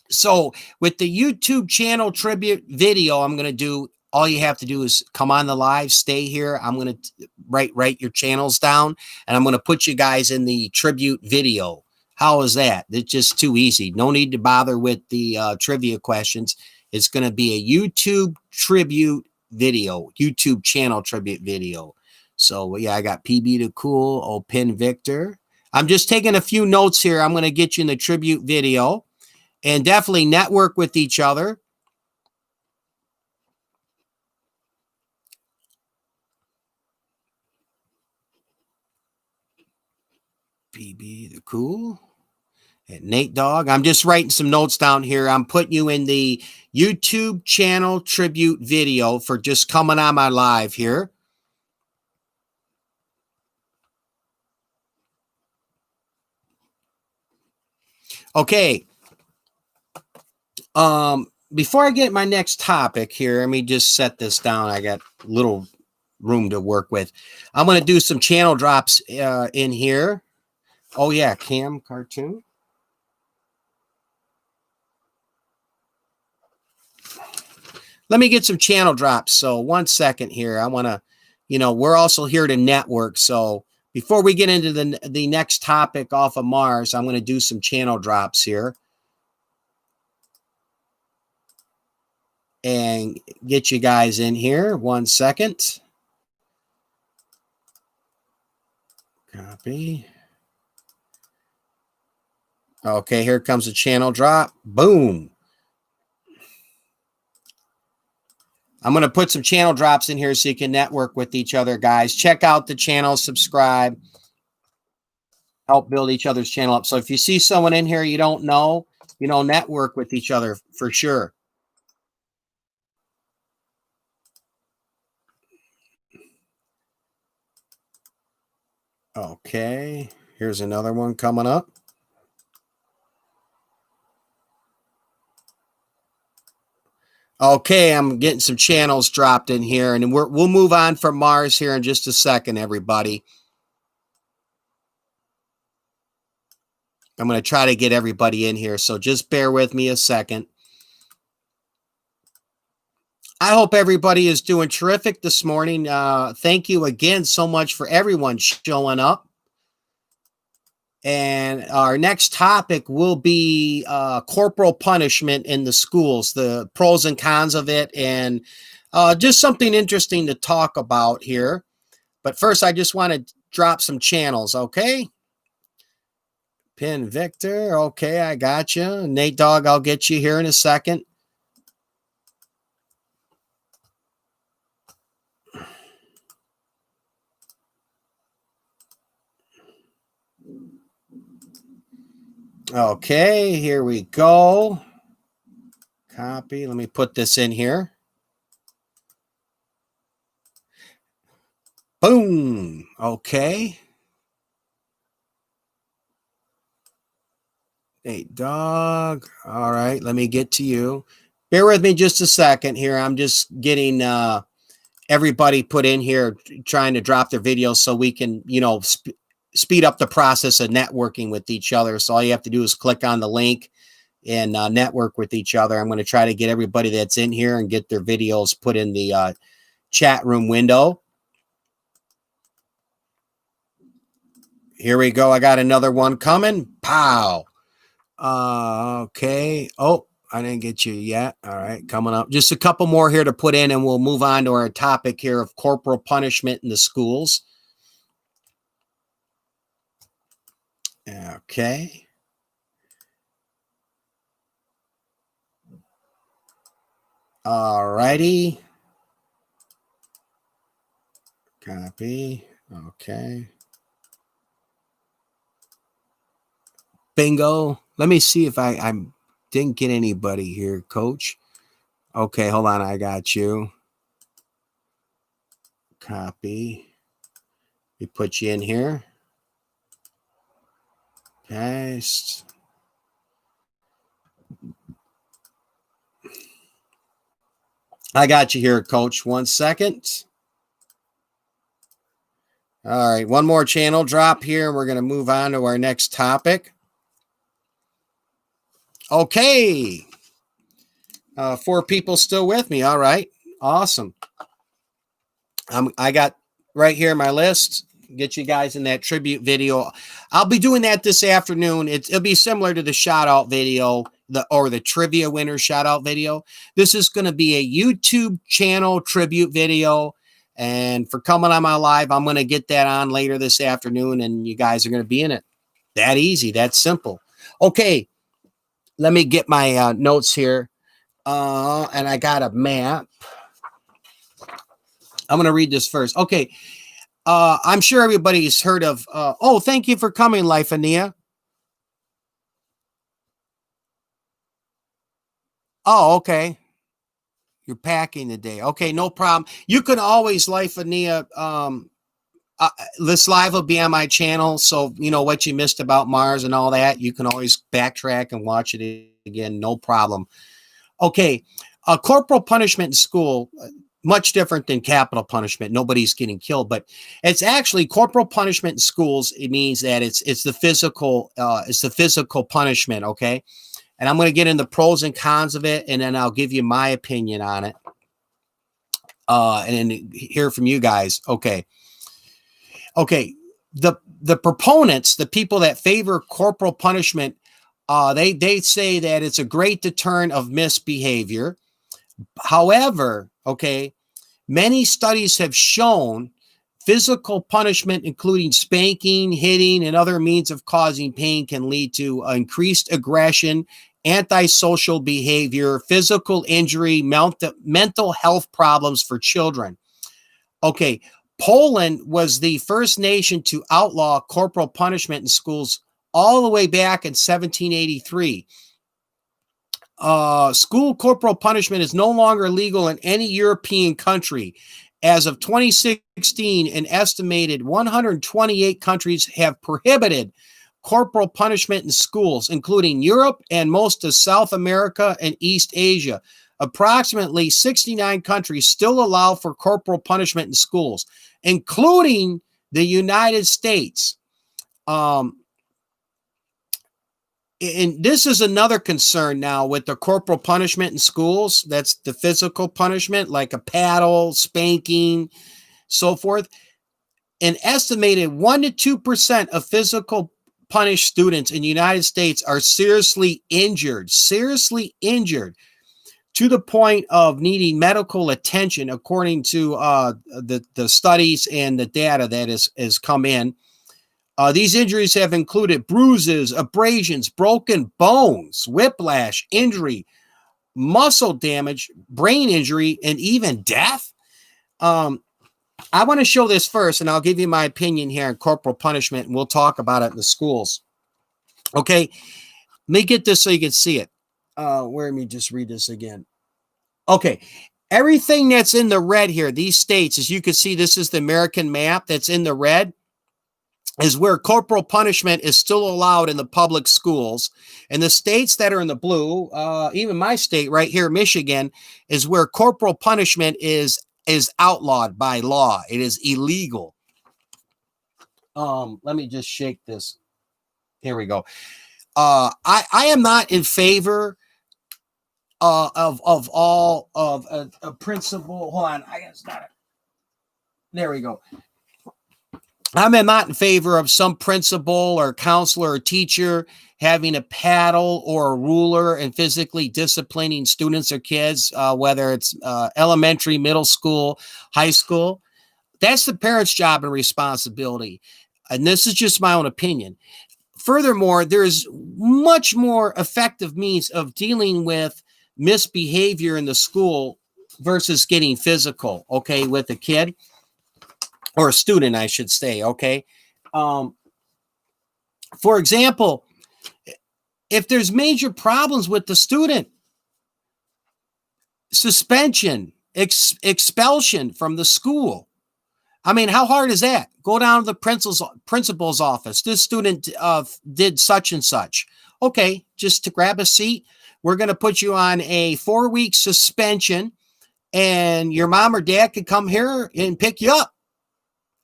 So with the YouTube channel tribute video, I'm going to do, all you have to do is come on the live, stay here. I'm going to write your channels down, and I'm going to put you guys in the tribute video. How is that? It's just too easy. No need to bother with the trivia questions. It's going to be a YouTube tribute video, YouTube channel tribute video. So yeah, I got PB the Cool, old Pin Victor. I'm just taking a few notes here. I'm going to get you in the tribute video, and definitely network with each other. PB the Cool and Nate Dogg. I'm just writing some notes down here. I'm putting you in the YouTube channel tribute video for just coming on my live here. Okay. Before I get my next topic here, let me just set this down. I got a little room to work with. I'm going to do some channel drops in here. Oh yeah, Cam Cartoon. Let me get some channel drops. So 1 second here. I want to, we're also here to network. So before we get into the next topic off of Mars, I'm going to do some channel drops here and get you guys in here. 1 second. Copy. Okay, here comes a channel drop. Boom. I'm going to put some channel drops in here so you can network with each other, guys. Check out the channel, subscribe, help build each other's channel up. So if you see someone in here you don't know, network with each other for sure. Okay, here's another one coming up. Okay, I'm getting some channels dropped in here, and we'll move on from Mars here in just a second, everybody. I'm going to try to get everybody in here, so just bear with me a second. I hope everybody is doing terrific this morning. Thank you again so much for everyone showing up. And our next topic will be corporal punishment in the schools, the pros and cons of it, and just something interesting to talk about here. But first, I just want to drop some channels, okay? Pin Victor, okay, I got you. Nate Dogg, I'll get you here in a second. Okay, here we go. Copy. Let me put this in here. Boom. Okay. Hey, dog. All right, let me get to you. Bear with me just a second here. I'm just getting everybody put in here, trying to drop their videos so we can, speed up the process of networking with each other. So all you have to do is click on the link and network with each other. I'm going to try to get everybody that's in here and get their videos put in the chat room window. Here we go. I got another one coming. Pow. Okay. Oh, I didn't get you yet. All right. Coming up. Just a couple more here to put in, and we'll move on to our topic here of corporal punishment in the schools. Okay. All righty. Copy. Okay. Bingo. Let me see if I didn't get anybody here, Coach. Okay, hold on. I got you. Copy. We put you in here. Paste. I got you here, Coach. 1 second. All right, one more channel drop here. We're going to move on to our next topic. Okay. 4 people still with me. All right. Awesome. I got right here my list. Get you guys in that tribute video. I'll be doing that this afternoon. It'll be similar to the shout out video. the trivia winner shout out video. This is going to be a YouTube channel tribute video. And for coming on my live, I'm going to get that on later this afternoon, and you guys are going to be in it. That easy. That simple. Okay. Let me get my notes here. And I got a map. I'm going to read this first. Okay. I'm sure everybody's heard of, oh, thank you for coming, Lifania. Oh, okay. You're packing today. Okay, no problem. You can always Lifania. This live will be on my channel, so you know what you missed about Mars and all that. You can always backtrack and watch it again, no problem. Okay, corporal punishment in school, much different than capital punishment. Nobody's getting killed, but it's actually corporal punishment in schools. It means that it's the physical punishment. Okay. And I'm going to get into pros and cons of it, and then I'll give you my opinion on it. And then hear from you guys. Okay. The proponents, the people that favor corporal punishment, they say that it's a great deterrent of misbehavior. However, okay, many studies have shown physical punishment, including spanking, hitting, and other means of causing pain, can lead to increased aggression, antisocial behavior, physical injury, mental health problems for children. Okay, Poland was the first nation to outlaw corporal punishment in schools all the way back in 1783. School corporal punishment is no longer legal in any European country. As of 2016, an estimated 128 countries have prohibited corporal punishment in schools, including Europe and most of South America and East Asia. Approximately 69 countries still allow for corporal punishment in schools, including the United States. And this is another concern now with the corporal punishment in schools. That's the physical punishment, like a paddle, spanking, so forth. An estimated 1% to 2% of physical punished students in the United States are seriously injured to the point of needing medical attention, according to the studies and the data that has come in. These injuries have included bruises, abrasions, broken bones, whiplash, injury, muscle damage, brain injury, and even death. I want to show this first, and I'll give you my opinion here on corporal punishment, and we'll talk about it in the schools. Okay, let me get this so you can see it. Let me just read this again. Okay, everything that's in the red here, these states, as you can see, this is the American map that's in the red, is where corporal punishment is still allowed in the public schools. And the states that are in the blue, even my state right here, Michigan, is where corporal punishment is outlawed by law. It is illegal. Let me just shake this. Here we go. I am not in favor of all of a principle. Hold on, I guess not. There we go. I'm not in favor of some principal or counselor or teacher having a paddle or a ruler and physically disciplining students or kids, whether it's elementary, middle school, high school. That's the parent's job and responsibility. And this is just my own opinion. Furthermore, there's much more effective means of dealing with misbehavior in the school versus getting physical, okay, with a kid. Or a student, I should say, okay? For example, if there's major problems with the student, suspension, expulsion from the school. I mean, how hard is that? Go down to the principal's office. This student did such and such. Okay, just to grab a seat. We're going to put you on a 4-week suspension, and your mom or dad can come here and pick you up.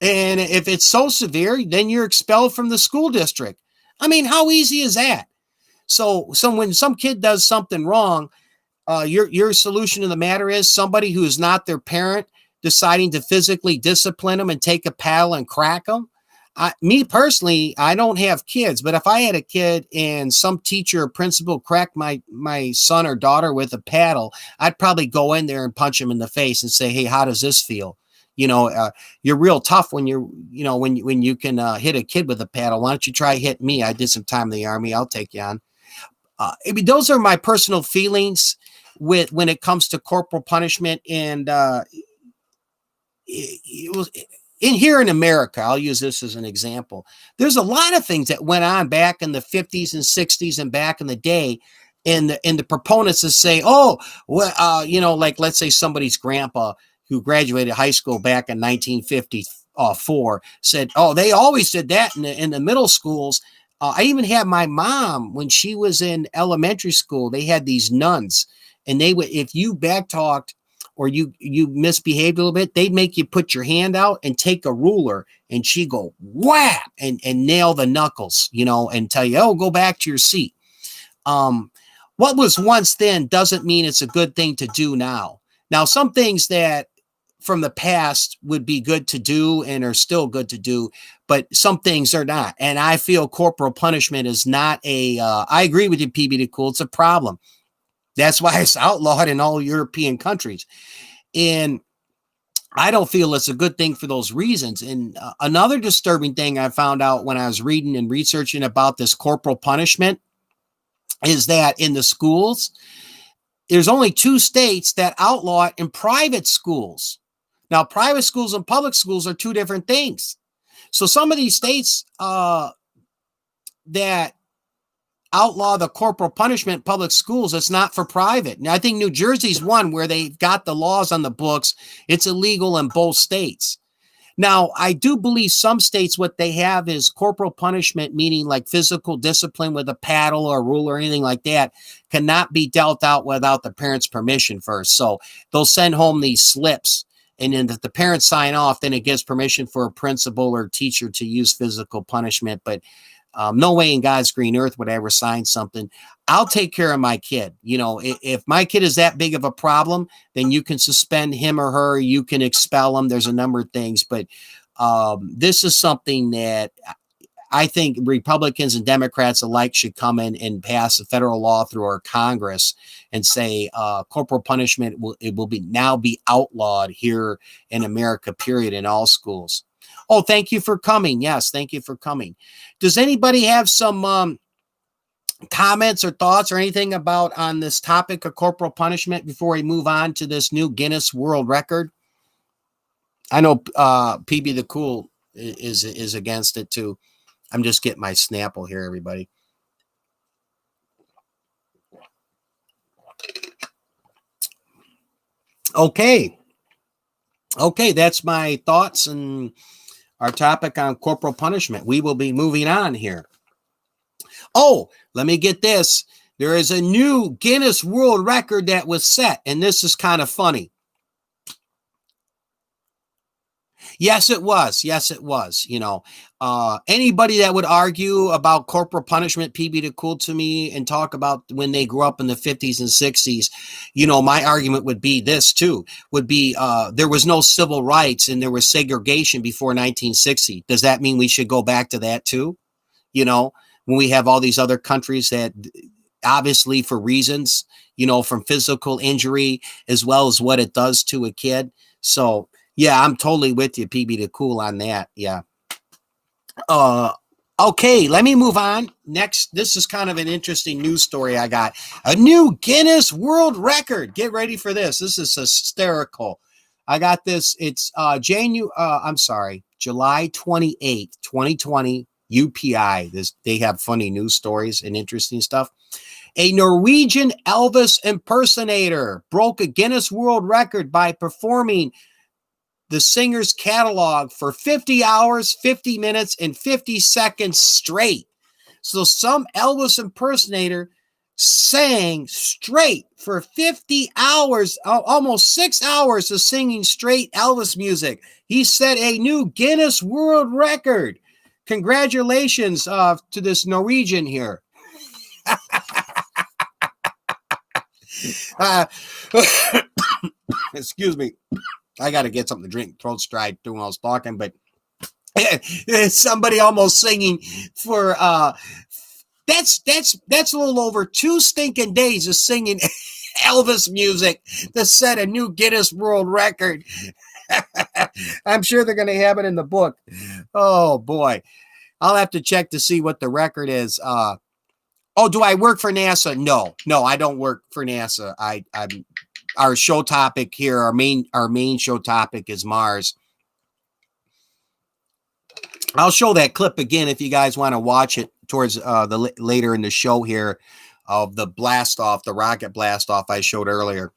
And if it's so severe, then you're expelled from the school district. I mean, how easy is that? So when some kid does something wrong, your solution to the matter is somebody who is not their parent deciding to physically discipline them and take a paddle and crack them. me personally, I don't have kids, but if I had a kid and some teacher or principal cracked my son or daughter with a paddle, I'd probably go in there and punch him in the face and say, "Hey, how does this feel?" You're real tough when when you can hit a kid with a paddle. Why don't you try hitting me? I did some time in the Army. I'll take you on. I mean, those are my personal feelings when it comes to corporal punishment, and it was in here in America. I'll use this as an example. There's a lot of things that went on back in the 50s and 60s and back in the day, and the proponents that say, "Oh, well, like let's say somebody's grandpa who graduated high school back in 1954 said, "Oh, they always did that in the middle schools." I even had my mom when she was in elementary school. They had these nuns, and they would, if you backtalked or you misbehaved a little bit, they'd make you put your hand out and take a ruler, and she'd go whap and nail the knuckles, and tell you, "Oh, go back to your seat." What was once then doesn't mean it's a good thing to do now. Now, some things that from the past would be good to do and are still good to do, but some things are not. And I feel corporal punishment is not I agree with you, PB the Cool. It's a problem. That's why it's outlawed in all European countries. And I don't feel it's a good thing for those reasons. And another disturbing thing I found out when I was reading and researching about this corporal punishment is that in the schools, there's only 2 states that outlaw it in private schools. Now, private schools and public schools are 2 different things. So some of these states that outlaw the corporal punishment in public schools, it's not for private. And I think New Jersey's one where they've got the laws on the books. It's illegal in both states. Now, I do believe some states, what they have is corporal punishment, meaning like physical discipline with a paddle or a ruler or anything like that, cannot be dealt out without the parents' permission first. So they'll send home these slips. And then if the parents sign off, then it gives permission for a principal or teacher to use physical punishment. But no way in God's green earth would I ever sign something. I'll take care of my kid. If my kid is that big of a problem, then you can suspend him or her. You can expel him. There's a number of things. But this is something that I think Republicans and Democrats alike should come in and pass a federal law through our Congress and say corporal punishment will now be outlawed here in America, period, in all schools. Oh, thank you for coming. Yes, thank you for coming. Does anybody have some comments or thoughts or anything about on this topic of corporal punishment before we move on to this new Guinness World Record? I know PB the Cool is against it too. I'm just getting my Snapple here, everybody. Okay, that's my thoughts and our topic on corporal punishment. We will be moving on here. Oh, let me get this. There is a new Guinness World Record that was set, and this is kind of funny. Yes, it was. Anybody that would argue about corporal punishment, PB the Cool, to me and talk about when they grew up in the 50s and 60s, my argument would be this too, there was no civil rights and there was segregation before 1960. Does that mean we should go back to that too? When we have all these other countries that obviously for reasons, from physical injury as well as what it does to a kid. So yeah, I'm totally with you, PB the Cool, on that. Yeah. Okay, let me move on. Next, this is kind of an interesting news story I got. A new Guinness World Record. Get ready for this. This is hysterical. I got this. It's July 28th, 2020, UPI. They have funny news stories and interesting stuff. A Norwegian Elvis impersonator broke a Guinness World Record by performing the singer's catalog for 50 hours, 50 minutes, and 50 seconds straight. So some Elvis impersonator sang straight for 50 hours, almost 6 hours of singing straight Elvis music. He set a new Guinness World Record. Congratulations to this Norwegian here. Excuse me. I got to get something to drink. Throat's dry doing all this talking, but Somebody almost singing for that's a little over 2 stinking days of singing Elvis music to set a new Guinness World Record. I'm sure they're going to have it in the book. Oh boy, I'll have to check to see what the record is. Oh, do I work for NASA? No, I don't work for NASA. I'm our show topic here. Our main show topic is Mars. I'll show that clip again if you guys want to watch it towards later in the show here of the blast off, the rocket blast off I showed earlier.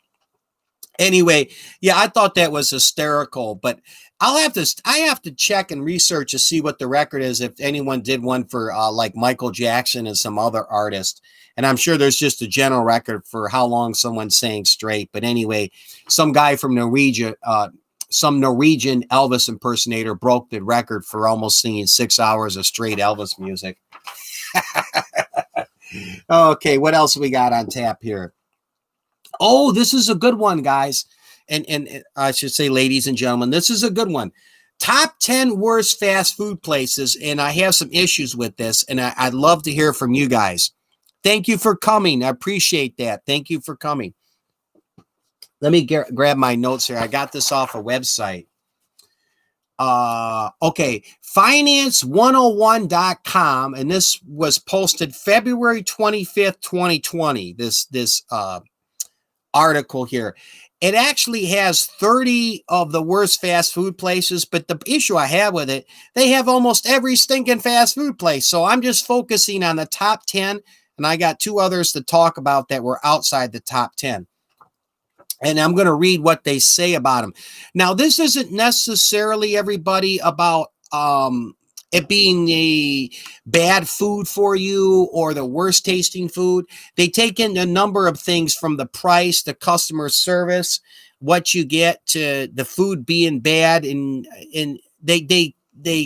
Anyway, yeah, I thought that was hysterical, but I have to check and research to see what the record is if anyone did one for like Michael Jackson and some other artist. And I'm sure there's just a general record for how long someone sang straight. But anyway, some guy from Norwegia, some Norwegian Elvis impersonator broke the record for almost singing 6 hours of straight Elvis music. Okay, what else we got on tap here? Oh, this is a good one, guys. And I should say, ladies and gentlemen, this is a good one. Top 10 worst fast food places. And I have some issues with this, and I'd love to hear from you guys. Thank you for coming. I appreciate that. Thank you for coming. Let me grab my notes here. I got this off a website. Okay, finance101.com, and this was posted February 25th, 2020. This article here. It actually has 30 of the worst fast food places, but the issue I have with it, they have almost every stinking fast food place. So I'm just focusing on the top 10, and I got 2 others to talk about that were outside the top 10. And I'm going to read what they say about them. Now, this isn't necessarily, everybody, about it being a bad food for you or the worst tasting food. They take in a number of things from the price, the customer service, what you get, to the food being bad, and they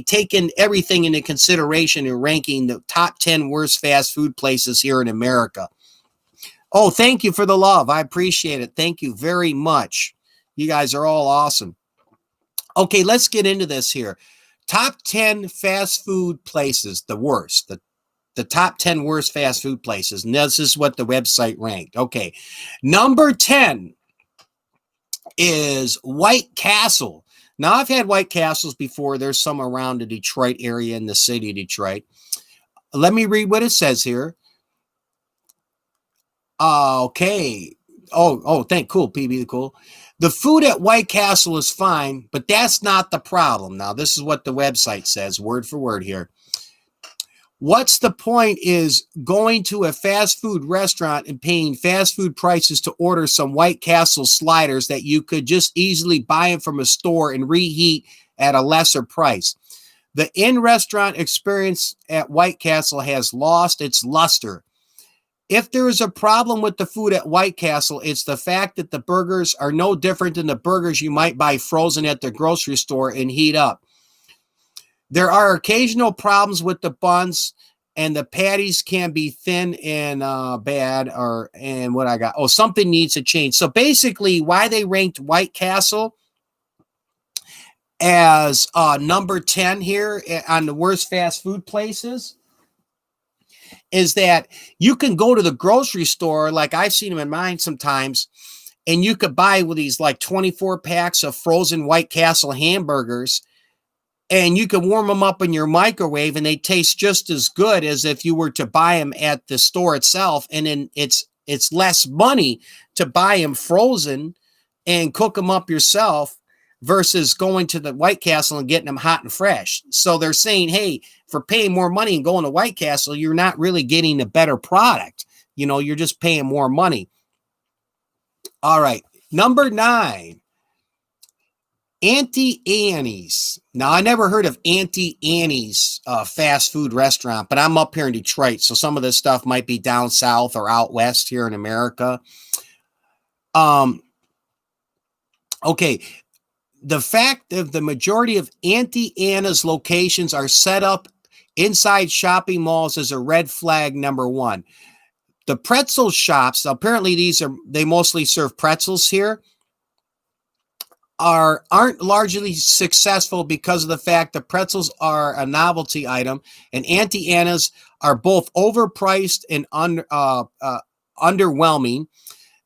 take in everything into consideration in ranking the top 10 worst fast food places here in America. Oh, thank you for the love. I appreciate it. Thank you very much. You guys are all awesome. Okay, let's get into this here. Top 10 fast food places, the worst. The top 10 worst fast food places. And this is what the website ranked. Okay, number 10 is White Castle. Now, I've had White Castles before. There's some around the Detroit area, in the city of Detroit. Let me read what it says here. Okay. Cool. PB, cool. The food at White Castle is fine, but that's not the problem. Now, this is what the website says, word for word here. What's the point is going to a fast food restaurant and paying fast food prices to order some White Castle sliders that you could just easily buy them from a store and reheat at a lesser price? The in-restaurant experience at White Castle has lost its luster. If there is a problem with the food at White Castle, it's the fact that the burgers are no different than the burgers you might buy frozen at the grocery store and heat up. There are occasional problems with the buns, and the patties can be thin and bad. And what I got? Oh, something needs to change. So basically, why they ranked White Castle as number 10 here on the worst fast food places is that you can go to the grocery store, like I've seen them in mine sometimes, and you could buy with these like 24 packs of frozen White Castle hamburgers, and you can warm them up in your microwave, and they taste just as good as if you were to buy them at the store itself. And then it's less money to buy them frozen and cook them up yourself versus going to the White Castle and getting them hot and fresh. So they're saying, hey, for paying more money and going to White Castle, you're not really getting a better product. You know, you're just paying more money. All right. Number 9, Auntie Annie's. Now, I never heard of Auntie Annie's fast food restaurant, but I'm up here in Detroit, so some of this stuff might be down south or out west here in America. Okay. The fact that the majority of Auntie Anna's locations are set up inside shopping malls is a red flag number 1. The pretzel shops, apparently they mostly serve pretzels here. aren't largely successful because of the fact that pretzels are a novelty item, and Auntie Anna's are both overpriced and underwhelming.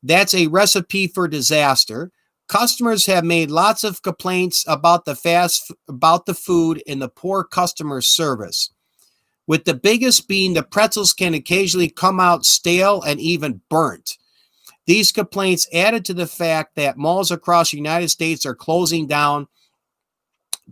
That's a recipe for disaster. Customers have made lots of complaints about the food and the poor customer service, with the biggest being the pretzels can occasionally come out stale and even burnt. These complaints added to the fact that malls across the United States are closing down,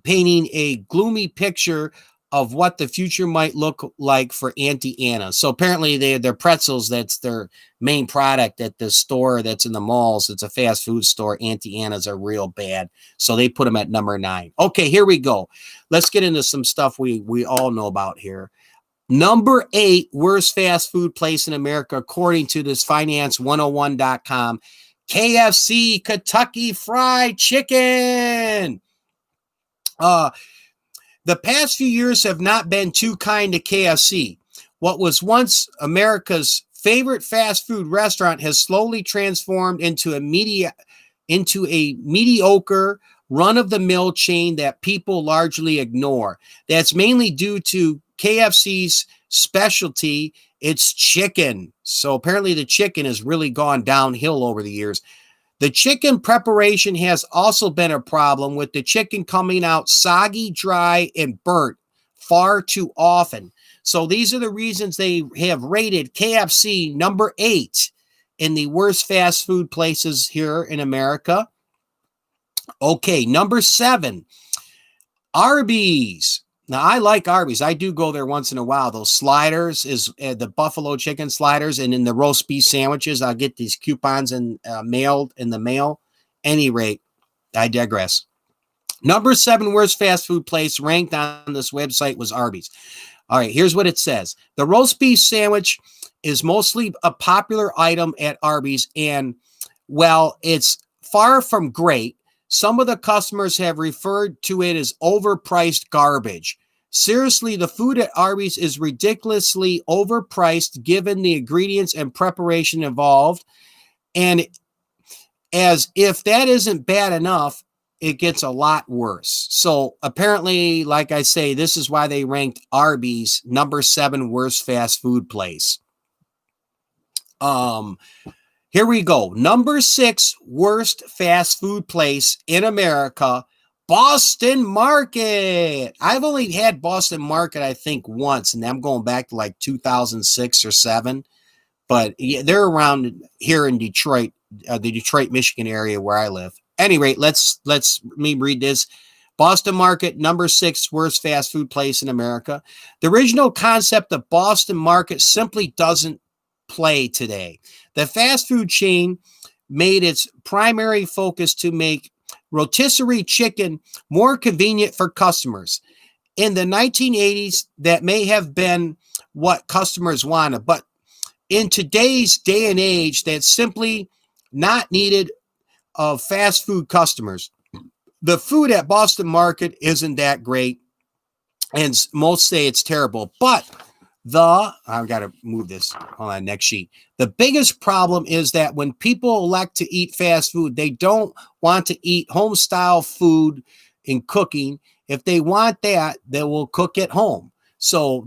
painting a gloomy picture of what the future might look like for Auntie Anna. So apparently they're pretzels, that's their main product at the store that's in the malls. It's a fast food store. Auntie Anna's are real bad. So they put them at number 9. Okay, here we go. Let's get into some stuff we all know about here. Number 8 worst fast food place in America, according to this finance101.com, KFC, Kentucky Fried Chicken. The past few years have not been too kind to KFC. What was once America's favorite fast food restaurant has slowly transformed into a mediocre, run-of-the-mill chain that people largely ignore. That's mainly due to KFC's specialty, it's chicken. So apparently the chicken has really gone downhill over the years. The chicken preparation has also been a problem, with the chicken coming out soggy, dry, and burnt far too often. So these are the reasons they have rated KFC number 8 in the worst fast food places here in America. Okay, number 7, Arby's. Now, I like Arby's. I do go there once in a while. Those sliders is the buffalo chicken sliders, and in the roast beef sandwiches, I'll get these coupons and mailed in the mail. Any rate, I digress. Number 7 worst fast food place ranked on this website was Arby's. All right, here's what it says. The roast beef sandwich is mostly a popular item at Arby's, and, well, it's far from great. Some of the customers have referred to it as overpriced garbage. Seriously, the food at Arby's is ridiculously overpriced given the ingredients and preparation involved. And as if that isn't bad enough, it gets a lot worse. So apparently, like I say, this is why they ranked Arby's number 7 worst fast food place. Here we go. Number 6 worst fast food place in America, Boston Market. I've only had Boston Market, I think, once, and I'm going back to like 2006 or 7. But yeah, they're around here in Detroit, the Detroit, Michigan area where I live. Any rate, let's me read this. Boston Market, number 6 worst fast food place in America. The original concept of Boston Market simply doesn't play today. The fast food chain made its primary focus to make rotisserie chicken more convenient for customers. In the 1980s, that may have been what customers wanted, but in today's day and age, that's simply not needed of fast food customers. The food at Boston Market isn't that great, and most say it's terrible, but I've got to move this on next sheet. The biggest problem is that when people elect to eat fast food, they don't want to eat home style food in cooking. If they want that, they will cook at home. So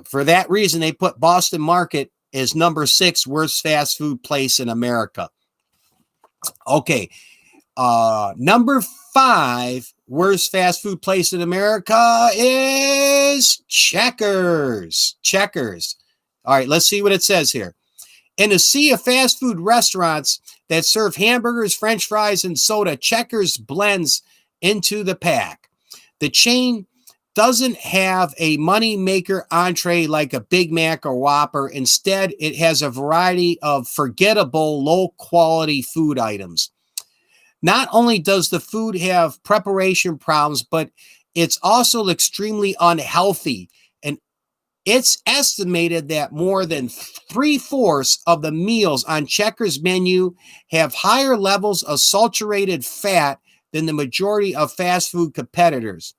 for that reason, they put Boston Market as number 6 worst fast food place in America. Okay. Number 5 worst fast food place in America is Checkers. Checkers. All right, let's see what it says here. In a sea of fast food restaurants that serve hamburgers, French fries, and soda, Checkers blends into the pack. The chain doesn't have a money maker entree like a Big Mac or Whopper. Instead, it has a variety of forgettable, low-quality food items. Not only does the food have preparation problems, but it's also extremely unhealthy. And it's estimated that more than 3/4 of the meals on Checkers menu have higher levels of saturated fat than the majority of fast food competitors.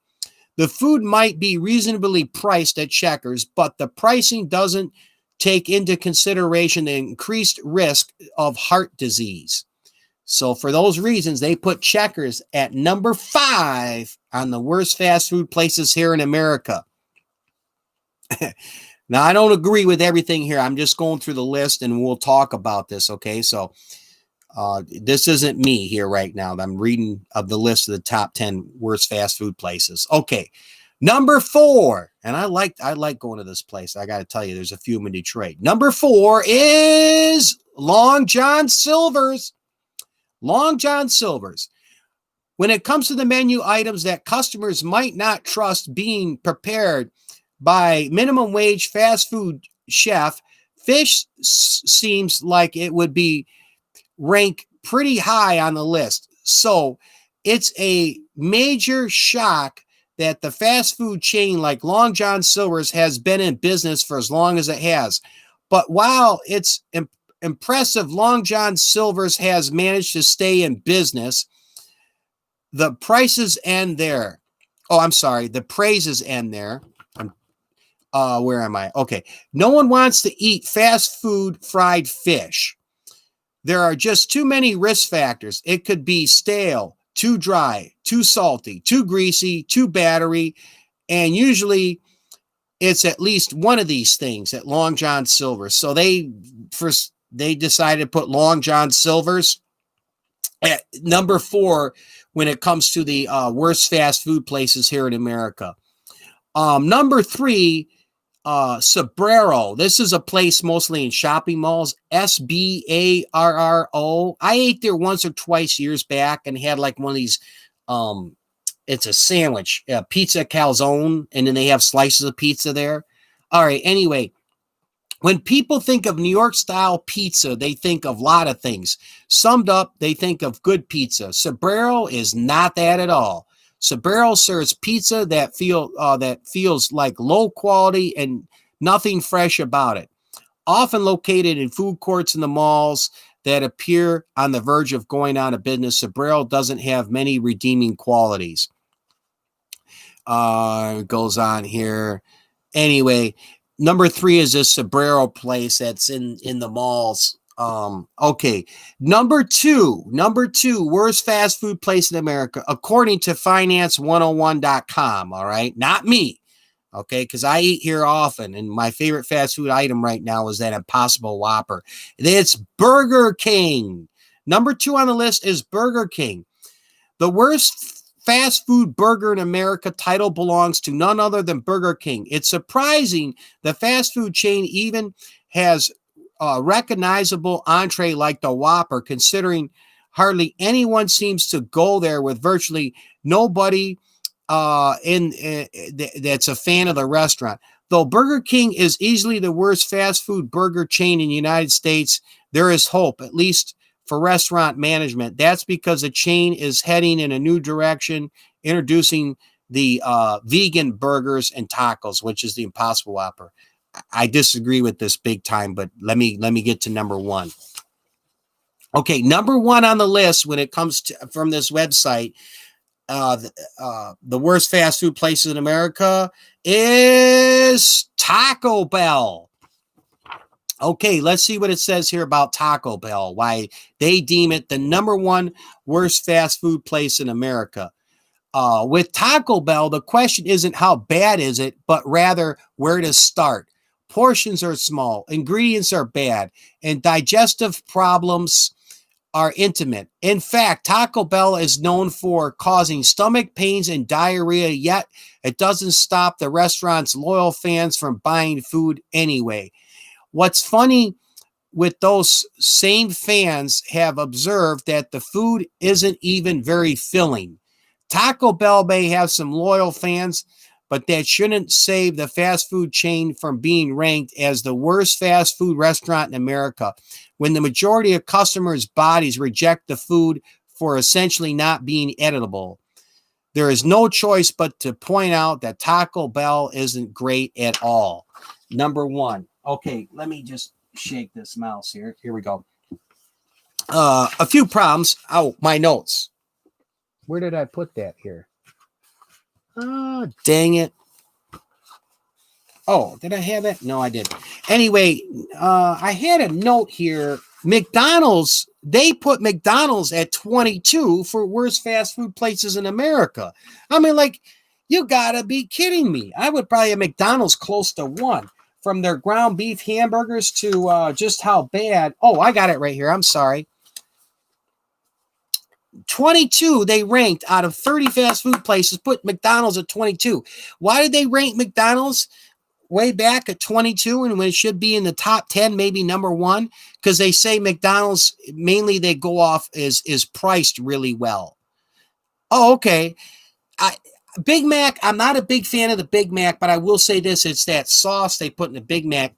The food might be reasonably priced at Checkers, but the pricing doesn't take into consideration the increased risk of heart disease. So for those reasons, they put Checkers at number 5 on the worst fast food places here in America. Now, I don't agree with everything here. I'm just going through the list and we'll talk about this, okay? So this isn't me here right now. I'm reading of the list of the top 10 worst fast food places. Okay, number 4, and I like going to this place. I got to tell you, there's a few in Detroit. Number 4 is Long John Silver's. Long John Silver's. When it comes to the menu items that customers might not trust being prepared by minimum wage fast food chef, fish seems like it would be ranked pretty high on the list. So it's a major shock that the fast food chain like Long John Silver's has been in business for as long as it has. But while it's impressive Long John Silver's has managed to stay in business, the prices end there. Oh, I'm sorry. The praises end there. Where am I? Okay. No one wants to eat fast food fried fish. There are just too many risk factors. It could be stale, too dry, too salty, too greasy, too battery, and usually it's at least one of these things at Long John Silver's. So they decided to put Long John Silver's at number 4 when it comes to the worst fast food places here in America. Number 3, Sabrero. This is a place mostly in shopping malls. Sbarro. I ate there once or twice years back and had like one of these. It's a sandwich, pizza calzone, and then they have slices of pizza there. All right. Anyway, when people think of New York style pizza, they think of a lot of things. Summed up, they think of good pizza. Sabrero is not that at all. Sabrero serves pizza that feels like low quality and nothing fresh about it. Often located in food courts in the malls that appear on the verge of going out of business, Sabrero doesn't have many redeeming qualities. It goes on here. Anyway, number 3 is this Sabrero place that's in the malls. Okay. Number two, worst fast food place in America, according to finance101.com. All right. Not me. Okay. Cause I eat here often. And my favorite fast food item right now is that Impossible Whopper. It's Burger King. Number 2 on the list is Burger King. The worst fast food burger in America title belongs to none other than Burger King. It's surprising the fast food chain even has recognizable entree like the Whopper, considering hardly anyone seems to go there, with virtually nobody that's a fan of the restaurant. Though Burger King is easily the worst fast food burger chain in the United States, there is hope, at least for restaurant management. That's because the chain is heading in a new direction, introducing the vegan burgers and tacos, which is the Impossible Whopper. I disagree with this big time, but let me get to number 1. Okay, number 1 on the list when it comes to from this website, the worst fast food places in America is Taco Bell. Okay, let's see what it says here about Taco Bell, why they deem it the number 1 worst fast food place in America. With Taco Bell, the question isn't how bad is it, but rather where to start. Portions are small, ingredients are bad, and digestive problems are intimate. In fact, Taco Bell is known for causing stomach pains and diarrhea, yet it doesn't stop the restaurant's loyal fans from buying food anyway. What's funny, with those same fans have observed that the food isn't even very filling. Taco Bell may have some loyal fans, but that shouldn't save the fast food chain from being ranked as the worst fast food restaurant in America, when the majority of customers' bodies reject the food for essentially not being editable. There is no choice but to point out that Taco Bell isn't great at all. Number 1. Okay, let me just shake this mouse here. Here we go. A few problems. Oh, my notes. Where did I put that here? Oh, dang it. Oh, did I have it? No, I didn't. Anyway, I had a note here McDonald's, they put McDonald's at 22 for worst fast food places in America. I mean, like, you gotta be kidding me. I would probably have McDonald's close to 1, from their ground beef hamburgers to just how bad. Oh, I got it right here. I'm sorry. 22, they ranked out of 30 fast food places, put McDonald's at 22. Why did they rank McDonald's way back at 22 and when it should be in the top 10, maybe number 1? Because they say McDonald's, mainly they go off is priced really well. Oh, okay. Big Mac, I'm not a big fan of the Big Mac, but I will say this, it's that sauce they put in the Big Mac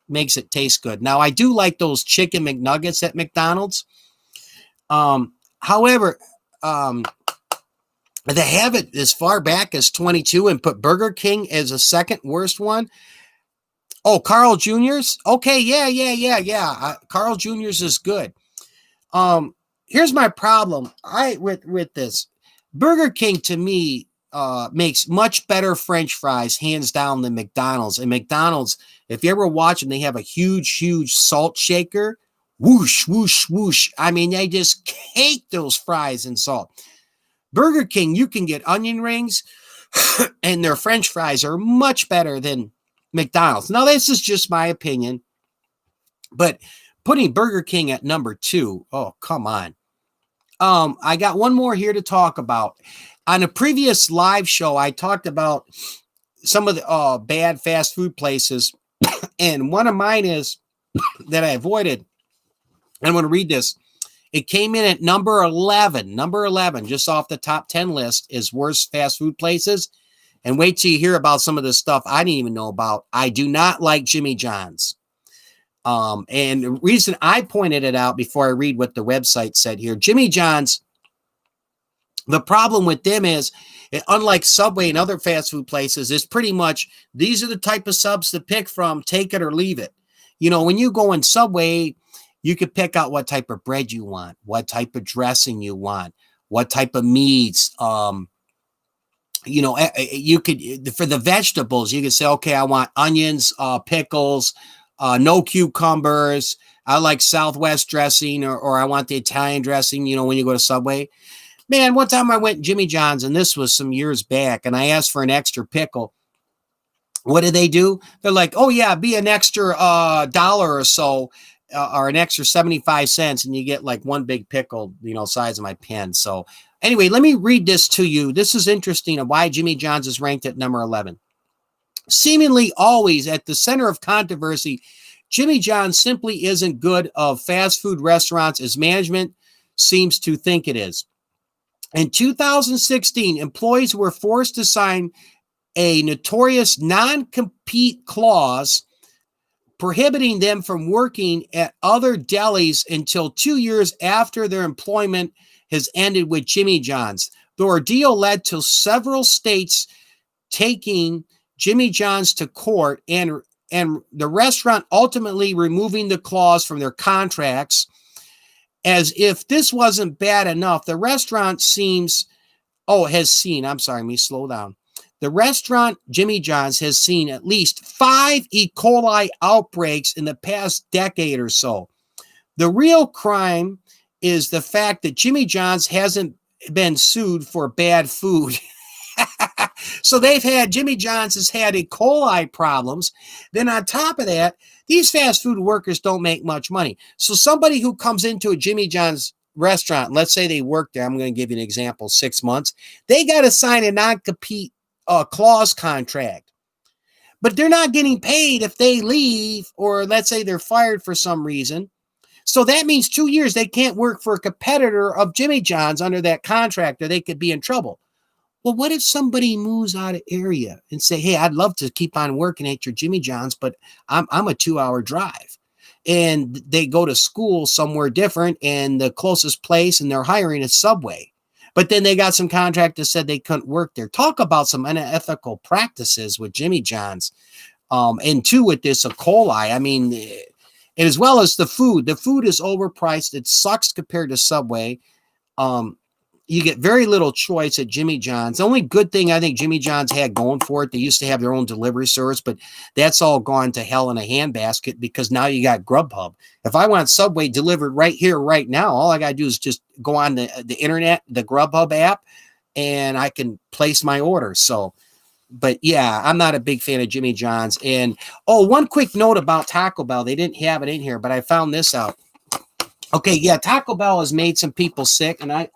makes it taste good. Now, I do like those chicken McNuggets at McDonald's. However, they have it as far back as 22 and put Burger King as a second worst one. Oh, Carl Jr.'s? Okay, yeah. Carl Jr.'s is good. Here's my problem with this. Burger King, to me, makes much better French fries, hands down, than McDonald's. And McDonald's, if you ever watch them, they have a huge salt shaker. Whoosh, whoosh, whoosh. I mean, they just cake those fries in salt. Burger King, you can get onion rings, and their French fries are much better than McDonald's. Now, this is just my opinion, but putting Burger King at number 2, oh, come on. I got one more here to talk about. On a previous live show, I talked about some of the bad fast food places, and one of mine is that I avoided. I'm going to read this. It came in at number 11. Number 11, just off the top 10 list, is worst fast food places. And wait till you hear about some of this stuff I didn't even know about. I do not like Jimmy John's. And the reason I pointed it out before I read what the website said here, Jimmy John's, the problem with them is, unlike Subway and other fast food places, it's pretty much, these are the type of subs to pick from, take it or leave it. You know, when you go in Subway, you could pick out what type of bread you want, what type of dressing you want, what type of meats. You know, you could, for the vegetables, you could say, okay, I want onions, pickles, no cucumbers. I like Southwest dressing, or I want the Italian dressing, you know, when you go to Subway. Man, one time I went to Jimmy John's, and this was some years back, and I asked for an extra pickle. What do? They're like, oh, yeah, be an extra $1 or so, or an extra 75 cents, and you get like one big pickle, you know, size of my pen. So anyway, let me read this to you. This is interesting of why Jimmy John's is ranked at number 11. Seemingly always at the center of controversy, Jimmy John's simply isn't good of fast food restaurants as management seems to think it is. In 2016, employees were forced to sign a notorious non-compete clause prohibiting them from working at other delis until 2 years after their employment has ended with Jimmy John's. The ordeal led to several states taking Jimmy John's to court and the restaurant ultimately removing the clause from their contracts. As if this wasn't bad enough, the restaurant The restaurant, Jimmy John's, has seen at least 5 E. coli outbreaks in the past decade or so. The real crime is the fact that Jimmy John's hasn't been sued for bad food. So Jimmy John's has had E. coli problems. Then on top of that, these fast food workers don't make much money. So somebody who comes into a Jimmy John's restaurant, let's say they work there, I'm going to give you an example, 6 months, they got to sign a non-compete clause contract. But they're not getting paid if they leave, or let's say they're fired for some reason. So that means 2 years they can't work for a competitor of Jimmy John's under that contract, or they could be in trouble. Well, what if somebody moves out of area and say, hey, I'd love to keep on working at your Jimmy John's, but I'm a 2-hour drive. And they go to school somewhere different, and the closest place, and they're hiring a Subway. But then they got some contract that said they couldn't work there. Talk about some unethical practices with Jimmy John's. And two, with this E. coli. I mean, and as well as the food. The food is overpriced. It sucks compared to Subway. you get very little choice at Jimmy John's. The only good thing I think Jimmy John's had going for it, they used to have their own delivery service, but that's all gone to hell in a handbasket because now you got Grubhub. If I want Subway delivered right here, right now, all I got to do is just go on the internet, the Grubhub app, and I can place my order. So, but yeah, I'm not a big fan of Jimmy John's. And, one quick note about Taco Bell. They didn't have it in here, but I found this out. Okay, yeah, Taco Bell has made some people sick, and I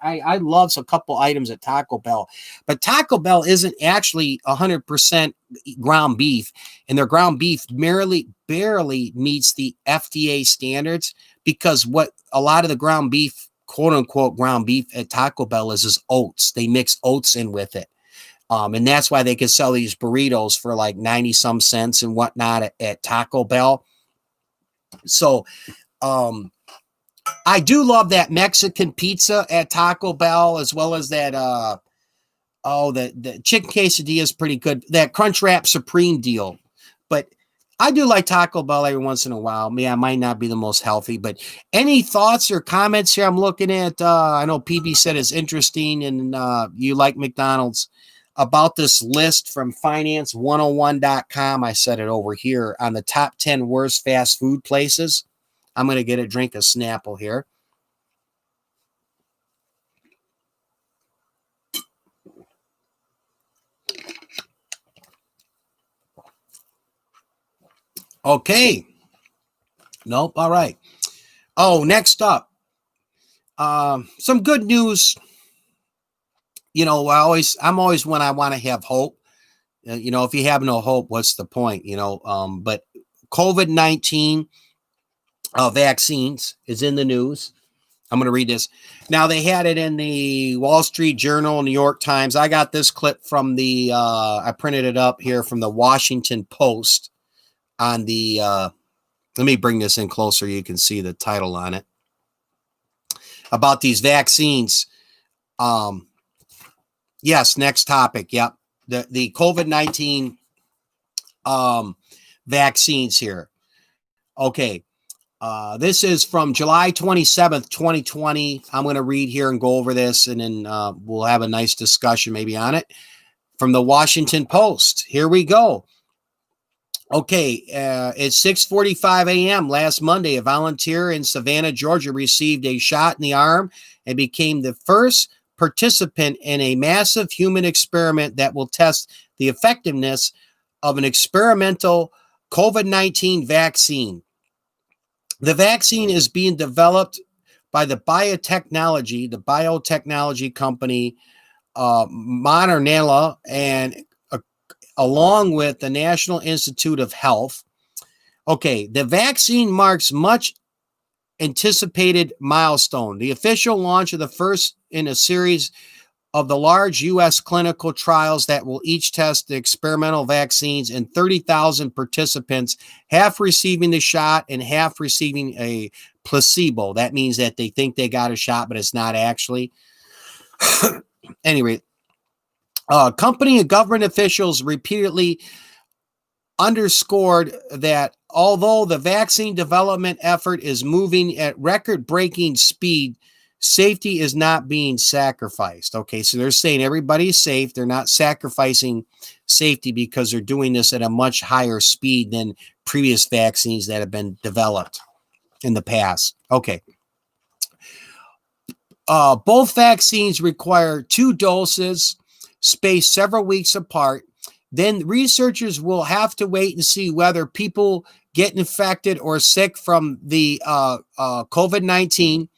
love a couple items at Taco Bell. But Taco Bell isn't actually 100% ground beef, and their ground beef barely meets the FDA standards because what a lot of the ground beef, quote-unquote ground beef at Taco Bell is oats. They mix oats in with it. And that's why they can sell these burritos for like 90-some cents and whatnot at Taco Bell. So, I do love that Mexican pizza at Taco Bell, as well as that, the chicken quesadilla is pretty good. That Crunchwrap Supreme deal. But I do like Taco Bell every once in a while. Yeah, I might not be the most healthy, but any thoughts or comments here? I'm looking at, I know PB said it's interesting and you like McDonald's, about this list from finance101.com. I said it over here on the top 10 worst fast food places. I'm going to get a drink of Snapple here. Okay. Nope. All right. Next up. Some good news. I'm always when I want to have hope. If you have no hope, what's the point? But COVID-19 vaccines is in the news. I'm going to read this. Now, they had it in the Wall Street Journal, New York Times. I got this clip from I printed it up here from the Washington Post on let me bring this in closer. You can see the title on it about these vaccines. Yes, next topic. Yep. The COVID-19 vaccines here. Okay. This is from July 27th, 2020. I'm going to read here and go over this, and then we'll have a nice discussion maybe on it. From the Washington Post. Here we go. Okay, it's 6:45 a.m. last Monday. A volunteer in Savannah, Georgia, received a shot in the arm and became the first participant in a massive human experiment that will test the effectiveness of an experimental COVID-19 vaccine. The vaccine is being developed by the biotechnology company Modernella, and along with the National Institute of Health. Okay, the vaccine marks much anticipated milestone, the official launch of the first in a series of the large U.S. clinical trials that will each test the experimental vaccines in 30,000 participants, half receiving the shot and half receiving a placebo. That means that they think they got a shot, but it's not actually. Anyway, company and government officials repeatedly underscored that although the vaccine development effort is moving at record-breaking speed, safety is not being sacrificed. Okay, so they're saying everybody's safe. They're not sacrificing safety because they're doing this at a much higher speed than previous vaccines that have been developed in the past. Okay. Both vaccines require 2 doses spaced several weeks apart. Then researchers will have to wait and see whether people get infected or sick from the COVID-19.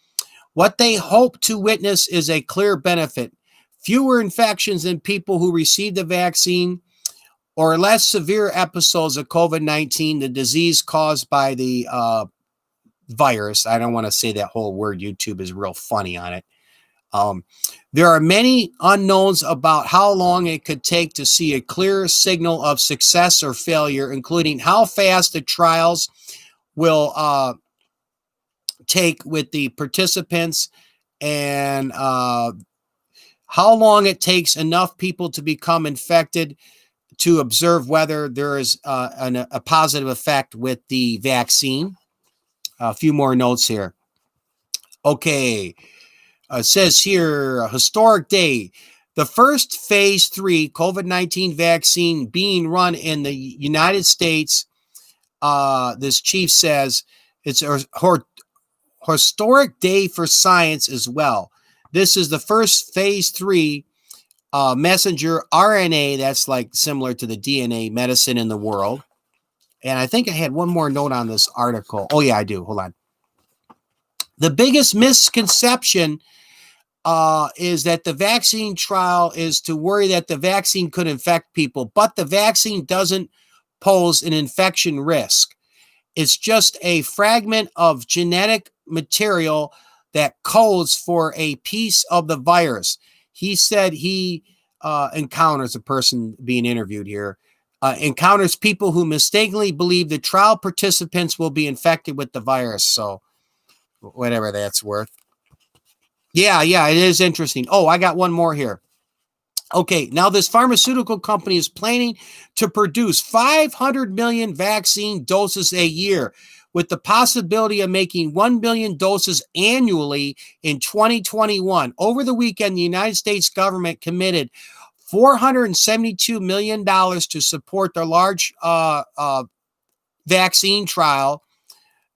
What they hope to witness is a clear benefit. Fewer infections in people who receive the vaccine or less severe episodes of COVID-19, the disease caused by the virus. I don't want to say that whole word. YouTube is real funny on it. There are many unknowns about how long it could take to see a clear signal of success or failure, including how fast the trials will take with the participants and how long it takes enough people to become infected to observe whether there is a positive effect with the vaccine. A few more notes here. Okay. says here, a historic day. The first phase 3 COVID-19 vaccine being run in the United States. This chief says it's a historic day for science as well. This is the first phase 3 messenger RNA, that's like similar to the DNA medicine in the world. And I think I had one more note on this article. Oh, yeah, I do. Hold on. The biggest misconception is that the vaccine trial is to worry that the vaccine could infect people, but the vaccine doesn't pose an infection risk. It's just a fragment of genetic material that codes for a piece of the virus. He said he encounters, a person being interviewed here, encounters people who mistakenly believe the trial participants will be infected with the virus. So whatever that's worth. Yeah, it is interesting. Oh, I got one more here. Okay, now this pharmaceutical company is planning to produce 500 million vaccine doses a year, with the possibility of making 1 billion doses annually in 2021. Over the weekend, the United States government committed $472 million to support their large vaccine trial,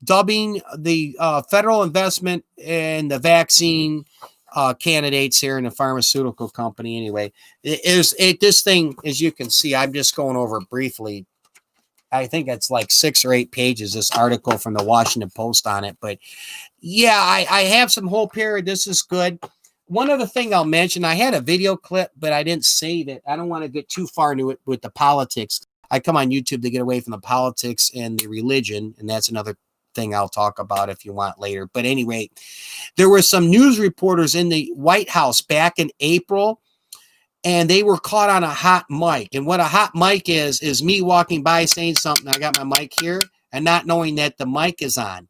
dubbing the federal investment in the vaccine candidates here in the pharmaceutical company. Anyway, this thing, as you can see, I'm just going over it briefly. I think it's like 6 or 8 pages, this article from the Washington Post on it. But yeah, I have some hope here. This is good. One other thing I'll mention, I had a video clip, but I didn't save it. I don't want to get too far into it with the politics. I come on YouTube to get away from the politics and the religion, and that's another thing I'll talk about if you want later. But anyway, there were some news reporters in the White House back in April, and they were caught on a hot mic. And what a hot mic is me walking by saying something. I got my mic here and not knowing that the mic is on.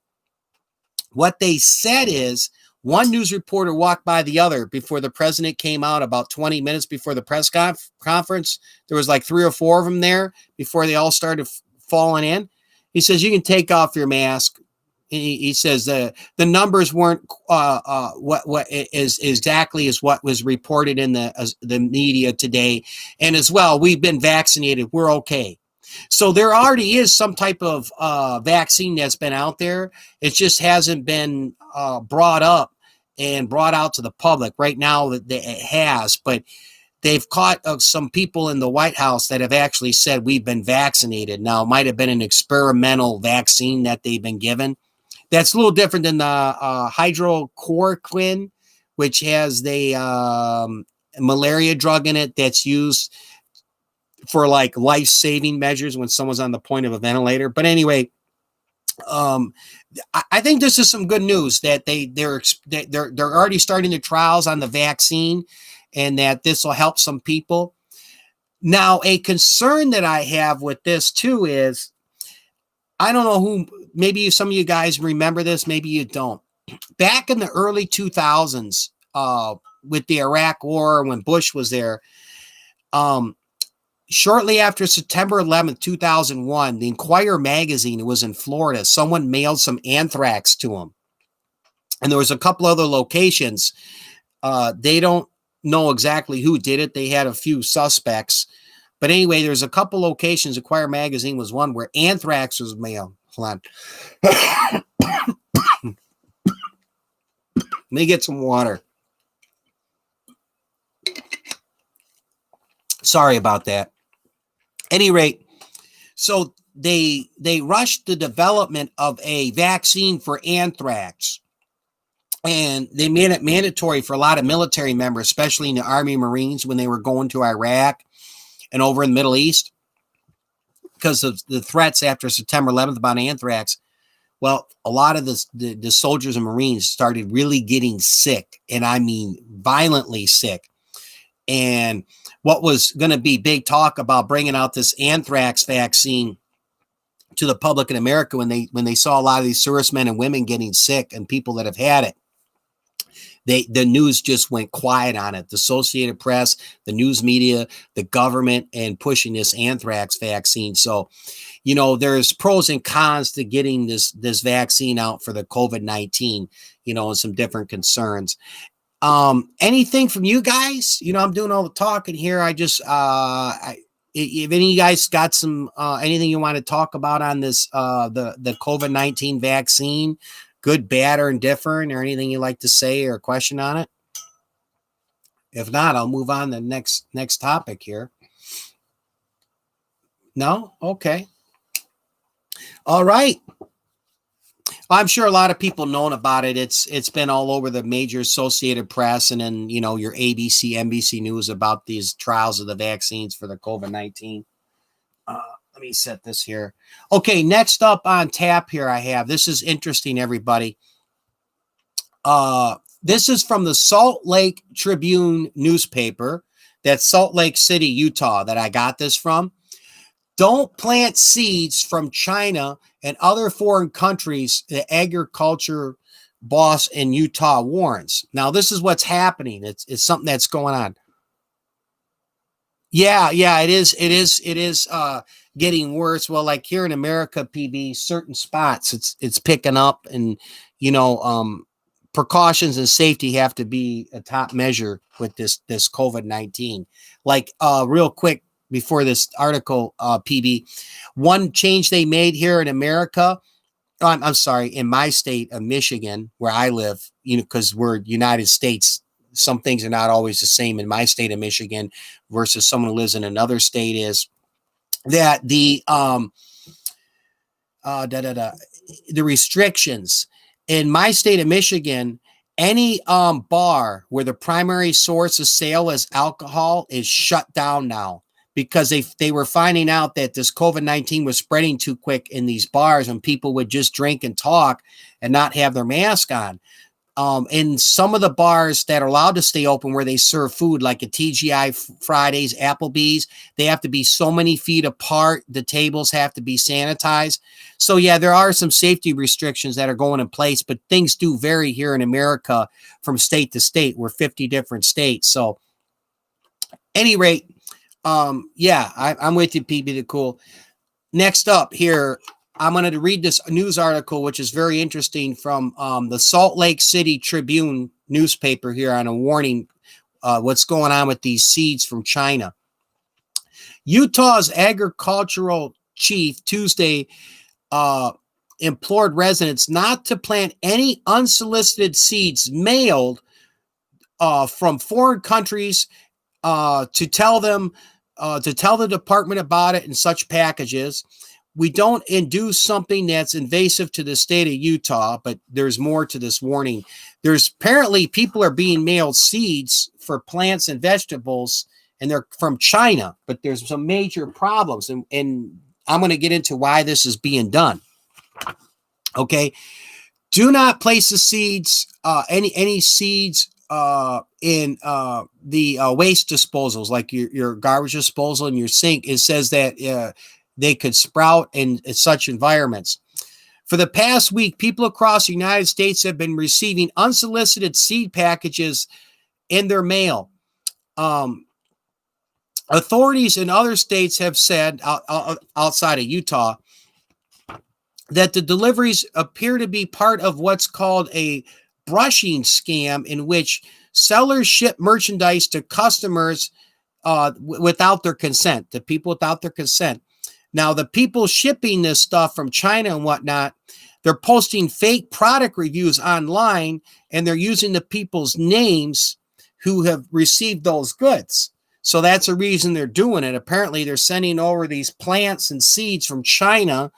What they said is one news reporter walked by the other before the president came out about 20 minutes before the press conference. There was like 3 or 4 of them there before they all started falling in. He says, you can take off your mask. He says the numbers weren't what is exactly as what was reported in the media today. And as well, we've been vaccinated. We're okay. So there already is some type of vaccine that's been out there. It just hasn't been brought up and brought out to the public. Right now it has, but they've caught some people in the White House that have actually said we've been vaccinated. Now, it might have been an experimental vaccine that they've been given. That's a little different than the hydrochloroquine, which has the malaria drug in it that's used for like life-saving measures when someone's on the point of a ventilator. But anyway, I think this is some good news that they're already starting the trials on the vaccine, and that this will help some people. Now, a concern that I have with this too is, I don't know who, maybe some of you guys remember this, maybe you don't. Back in the early 2000s, with the Iraq War, when Bush was there, shortly after September 11th, 2001, the Inquirer magazine, it was in Florida, someone mailed some anthrax to him. And there was a couple other locations. They don't know exactly who did it. They had a few suspects. But anyway, there's a couple locations. Inquirer magazine was one where anthrax was mailed. Hold on. Let me get some water. Sorry about that. Any rate, so they rushed the development of a vaccine for anthrax. And they made it mandatory for a lot of military members, especially in the Army and Marines, when they were going to Iraq and over in the Middle East, because of the threats after September 11th about anthrax. Well, a lot of the soldiers and Marines started really getting sick, and I mean violently sick. And what was going to be big talk about bringing out this anthrax vaccine to the public in America when they saw a lot of these servicemen and women getting sick and people that have had it. The news just went quiet on it. The Associated Press, the news media, the government, and pushing this anthrax vaccine. So, there's pros and cons to getting this vaccine out for the COVID-19, and some different concerns. Anything from you guys? You know, I'm doing all the talking here. I just, if any of you guys got some, anything you want to talk about on this, the COVID-19 vaccine, good, bad, or indifferent, or anything you like to say or question on it? If not, I'll move on to the next topic here. No? Okay. All right. I'm sure a lot of people known about it. It's been all over the major Associated Press and then, you know, your ABC, NBC News about these trials of the vaccines for the COVID-19. Let me set this here. Okay, next up on tap here I have, this is interesting, everybody. This is from the Salt Lake Tribune newspaper. That's Salt Lake City, Utah, that I got this from. Don't plant seeds from China and other foreign countries, the agriculture boss in Utah warns. Now, this is what's happening. It's something that's going on. Yeah, it is getting worse. Well, like here in America, PB, certain spots, it's picking up, and, you know, precautions and safety have to be a top measure with this COVID-19. Like, real quick, before this article, PB, one change they made here in America, I'm sorry, in my state of Michigan, where I live, you know, because we're United States, some things are not always the same in my state of Michigan versus someone who lives in another state, is that the restrictions in my state of Michigan, any bar where the primary source of sale is alcohol is shut down now, because they were finding out that this COVID-19 was spreading too quick in these bars, and people would just drink and talk and not have their mask on. In some of the bars that are allowed to stay open where they serve food, like a TGI Fridays, Applebee's, they have to be so many feet apart. The tables have to be sanitized. So yeah, there are some safety restrictions that are going in place, but things do vary here in America from state to state. We're 50 different states. So any rate, yeah, I'm with you, PB the Cool. Next up here, I'm going to read this news article, which is very interesting, from the Salt Lake City Tribune newspaper here, on a warning what's going on with these seeds from China. Utah's agricultural chief Tuesday implored residents not to plant any unsolicited seeds mailed from foreign countries, to tell the department about it in such packages. We don't induce something that's invasive to the state of Utah, but there's more to this warning. There's apparently people are being mailed seeds for plants and vegetables, and they're from China, but there's some major problems. And I'm going to get into why this is being done. Okay. Do not place the seeds, any seeds, in the waste disposals, like your garbage disposal and your sink. It says that they could sprout in such environments. For the past week, people across the United States have been receiving unsolicited seed packages in their mail. Authorities in other states have said, outside of Utah, that the deliveries appear to be part of what's called a brushing scam, in which sellers ship merchandise to customers without their consent, to people without their consent. Now, the people shipping this stuff from China and whatnot, they're posting fake product reviews online, and they're using the people's names who have received those goods. So that's a reason they're doing it. Apparently, they're sending over these plants and seeds from China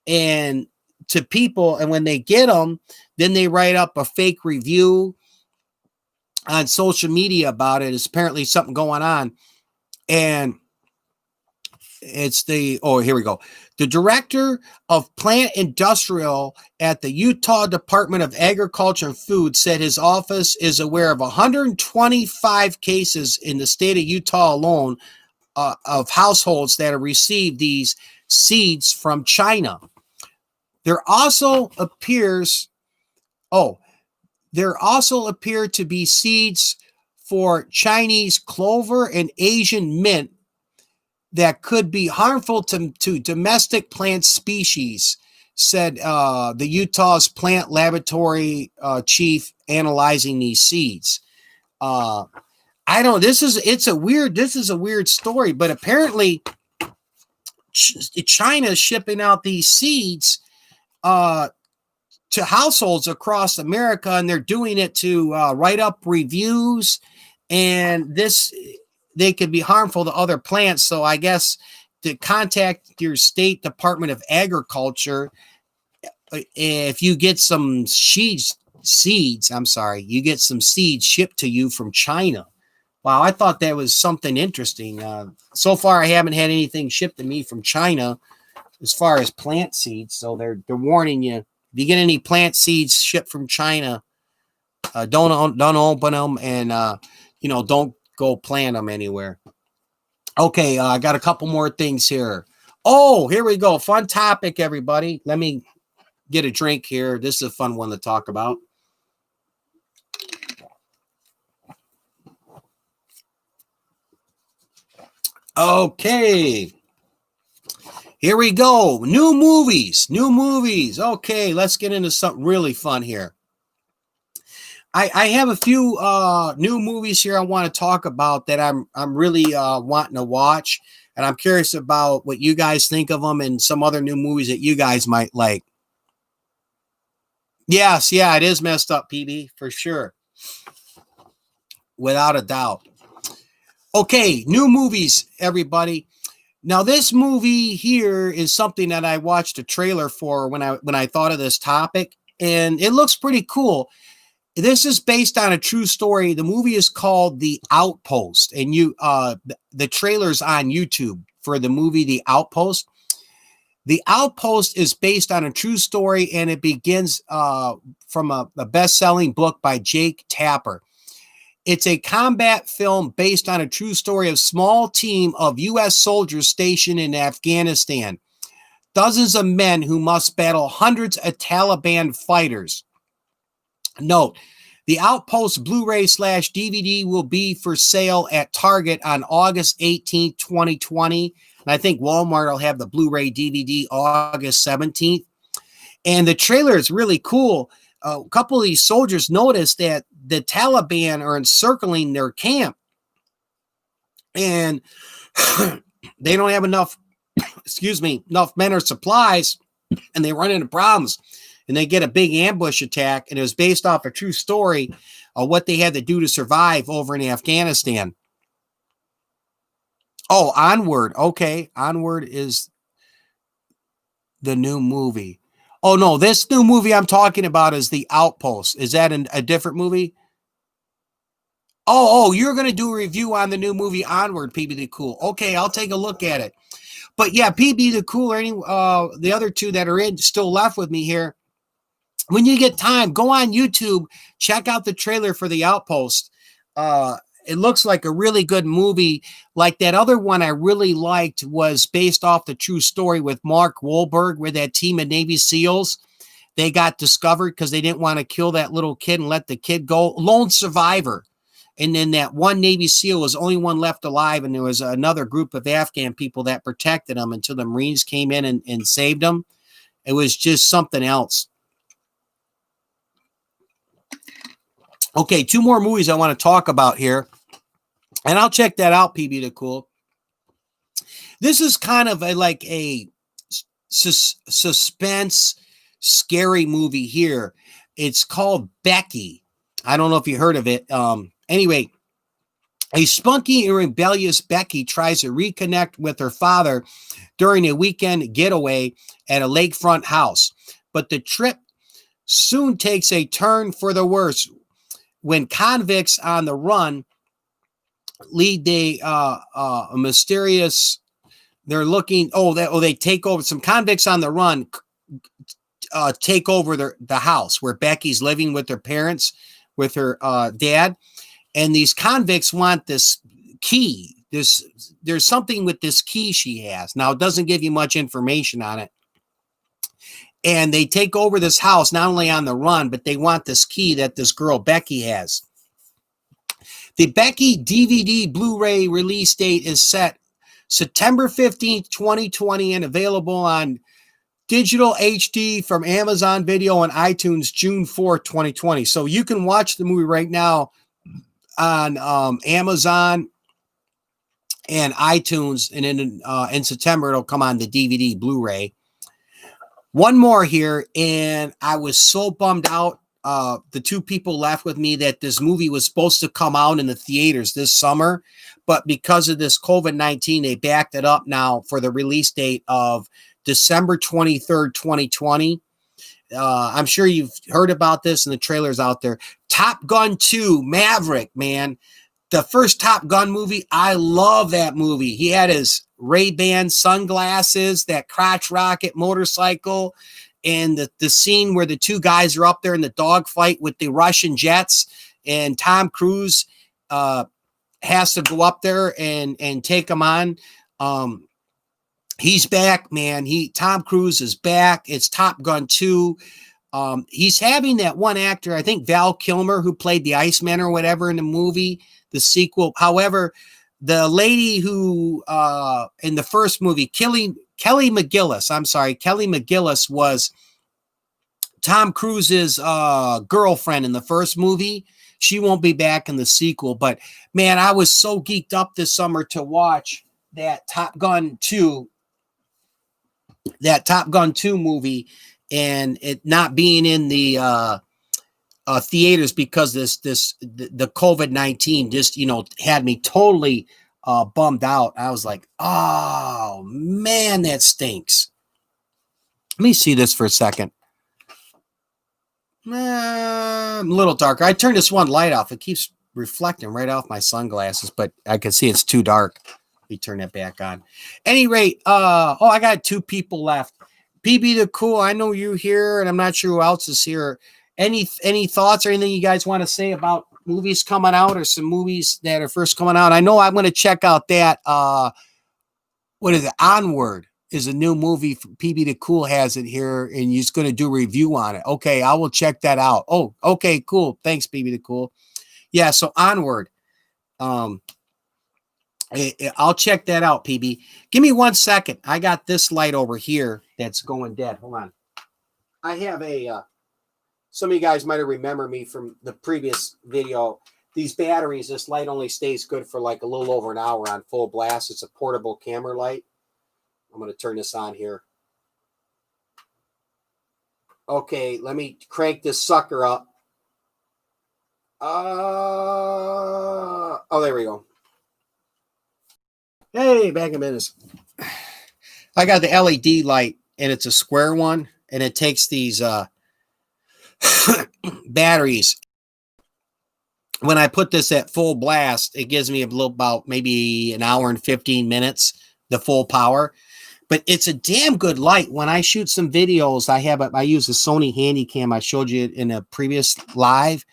and to people, and when they get them, then they write up a fake review on social media about it. It's apparently something going on. And it's here we go. The director of plant industrial at the Utah Department of Agriculture and Food said his office is aware of 125 cases in the state of Utah alone of households that have received these seeds from China. There also appear to be seeds for Chinese clover and Asian mint that could be harmful to domestic plant species, said the Utah's plant laboratory chief analyzing these seeds. I don't. This is a weird story, but apparently China is shipping out these seeds to households across America, and they're doing it to write up reviews, and they could be harmful to other plants. So I guess to contact your state Department of Agriculture, if you get some seeds, you get some seeds shipped to you from China. Wow, I thought that was something interesting. So far, I haven't had anything shipped to me from China as far as plant seeds. So they're warning you, if you get any plant seeds shipped from China, don't open them, and don't go plant them anywhere. Okay, I got a couple more things here. Oh, here we go. Fun topic, everybody. Let me get a drink here. This is a fun one to talk about. Okay. Here we go. New movies. Okay, let's get into something really fun here. I have a few new movies here I want to talk about that I'm really wanting to watch, and I'm curious about what you guys think of them and some other new movies that you guys might like. Yes, yeah, it is messed up, PB, for sure. Without a doubt. Okay, new movies, everybody. Now, this movie here is something that I watched a trailer for when I thought of this topic, and it looks pretty cool. This is based on a true story. The movie is called The Outpost, and the trailer's on YouTube for the movie The Outpost. The Outpost is based on a true story, and it begins from a best-selling book by Jake Tapper. It's a combat film based on a true story of a small team of U.S. soldiers stationed in Afghanistan. Dozens of men who must battle hundreds of Taliban fighters. Note, The Outpost Blu-ray/DVD will be for sale at Target on August 18th, 2020. And I think Walmart will have the Blu-ray DVD August 17th. And the trailer is really cool. A couple of these soldiers noticed that the Taliban are encircling their camp. And they don't have enough men or supplies. And they run into problems. And they get a big ambush attack. And it was based off a true story of what they had to do to survive over in Afghanistan. Oh, Onward. Okay. Onward is the new movie. Oh, no. This new movie I'm talking about is The Outpost. Is that a different movie? Oh, you're going to do a review on the new movie Onward, PB the Cool. Okay, I'll take a look at it. But yeah, PB the Cool, or any the other two that are still left with me here. When you get time, go on YouTube, check out the trailer for The Outpost. It looks like a really good movie. Like that other one I really liked was based off the true story with Mark Wahlberg, where that team of Navy SEALs, they got discovered because they didn't want to kill that little kid and let the kid go. Lone survivor. And then that one Navy SEAL was the only one left alive, and there was another group of Afghan people that protected him until the Marines came in and saved him. It was just something else. Okay, two more movies I want to talk about here. And I'll check that out, PB the Cool. This is kind of a suspense, scary movie here. It's called Becky. I don't know if you heard of it. Anyway, a spunky and rebellious Becky tries to reconnect with her father during a weekend getaway at a lakefront house. But the trip soon takes a turn for the worse when convicts on the run lead a mysterious. They're looking. They take over. Some convicts on the run take over the house where Becky's living with her parents, with her dad, and these convicts want this key. There's something with this key she has. Now, it doesn't give you much information on it. And they take over this house, not only on the run, but they want this key that this girl Becky has. The Becky DVD Blu-ray release date is set September 15th, 2020, and available on digital HD from Amazon Video and iTunes June 4th, 2020. So you can watch the movie right now on Amazon and iTunes, and then in September it'll come on the DVD Blu-ray. One more here, and I was so bummed out. The two people left with me that this movie was supposed to come out in the theaters this summer, but because of this COVID-19, they backed it up now for the release date of December 23rd, 2020. I'm sure you've heard about this and the trailers out there. Top Gun 2 Maverick, man. The first Top Gun movie, I love that movie. He had his Ray-Ban sunglasses, that crotch rocket motorcycle, and the scene where the two guys are up there in the dogfight with the Russian jets, and Tom Cruise has to go up there and take them on. He's back, man. Tom Cruise is back. It's Top Gun 2. He's having that one actor, I think Val Kilmer, who played the Iceman or whatever in the movie, the sequel. However, the lady who in the first movie, Kelly McGillis was Tom Cruise's girlfriend in the first movie. She won't be back in the sequel, but man, I was so geeked up this summer to watch that Top Gun 2 movie, and it not being in the theaters because the COVID-19 just, had me totally bummed out. I was like, oh man, that stinks. Let me see this for a second. I'm a little darker. I turned this one light off. It keeps reflecting right off my sunglasses, but I can see it's too dark. Let me turn that back on. Any rate, I got two people left. PB the Cool, I know you here, and I'm not sure who else is here. Any thoughts or anything you guys want to say about movies coming out, or some movies that are first coming out? I know I'm going to check out that, what is it? Onward is a new movie. PB the Cool has it here, and he's going to do a review on it. Okay, I will check that out. Oh, okay, cool. Thanks, PB the Cool. Yeah, so Onward. I'll check that out, PB. Give me 1 second. I got this light over here that's going dead. Hold on. I have some of you guys might have remembered me from the previous video. These batteries, this light only stays good for like a little over an hour on full blast. It's a portable camera light. I'm going to turn this on here. Okay, let me crank this sucker up. Oh, there we go. Hey, back in business. I got the LED light, and it's a square one, and it takes these batteries. When I put this at full blast, it gives me about maybe an hour and 15 minutes, the full power. But it's a damn good light. When I shoot some videos, I use a Sony Handycam. I showed you in a previous live.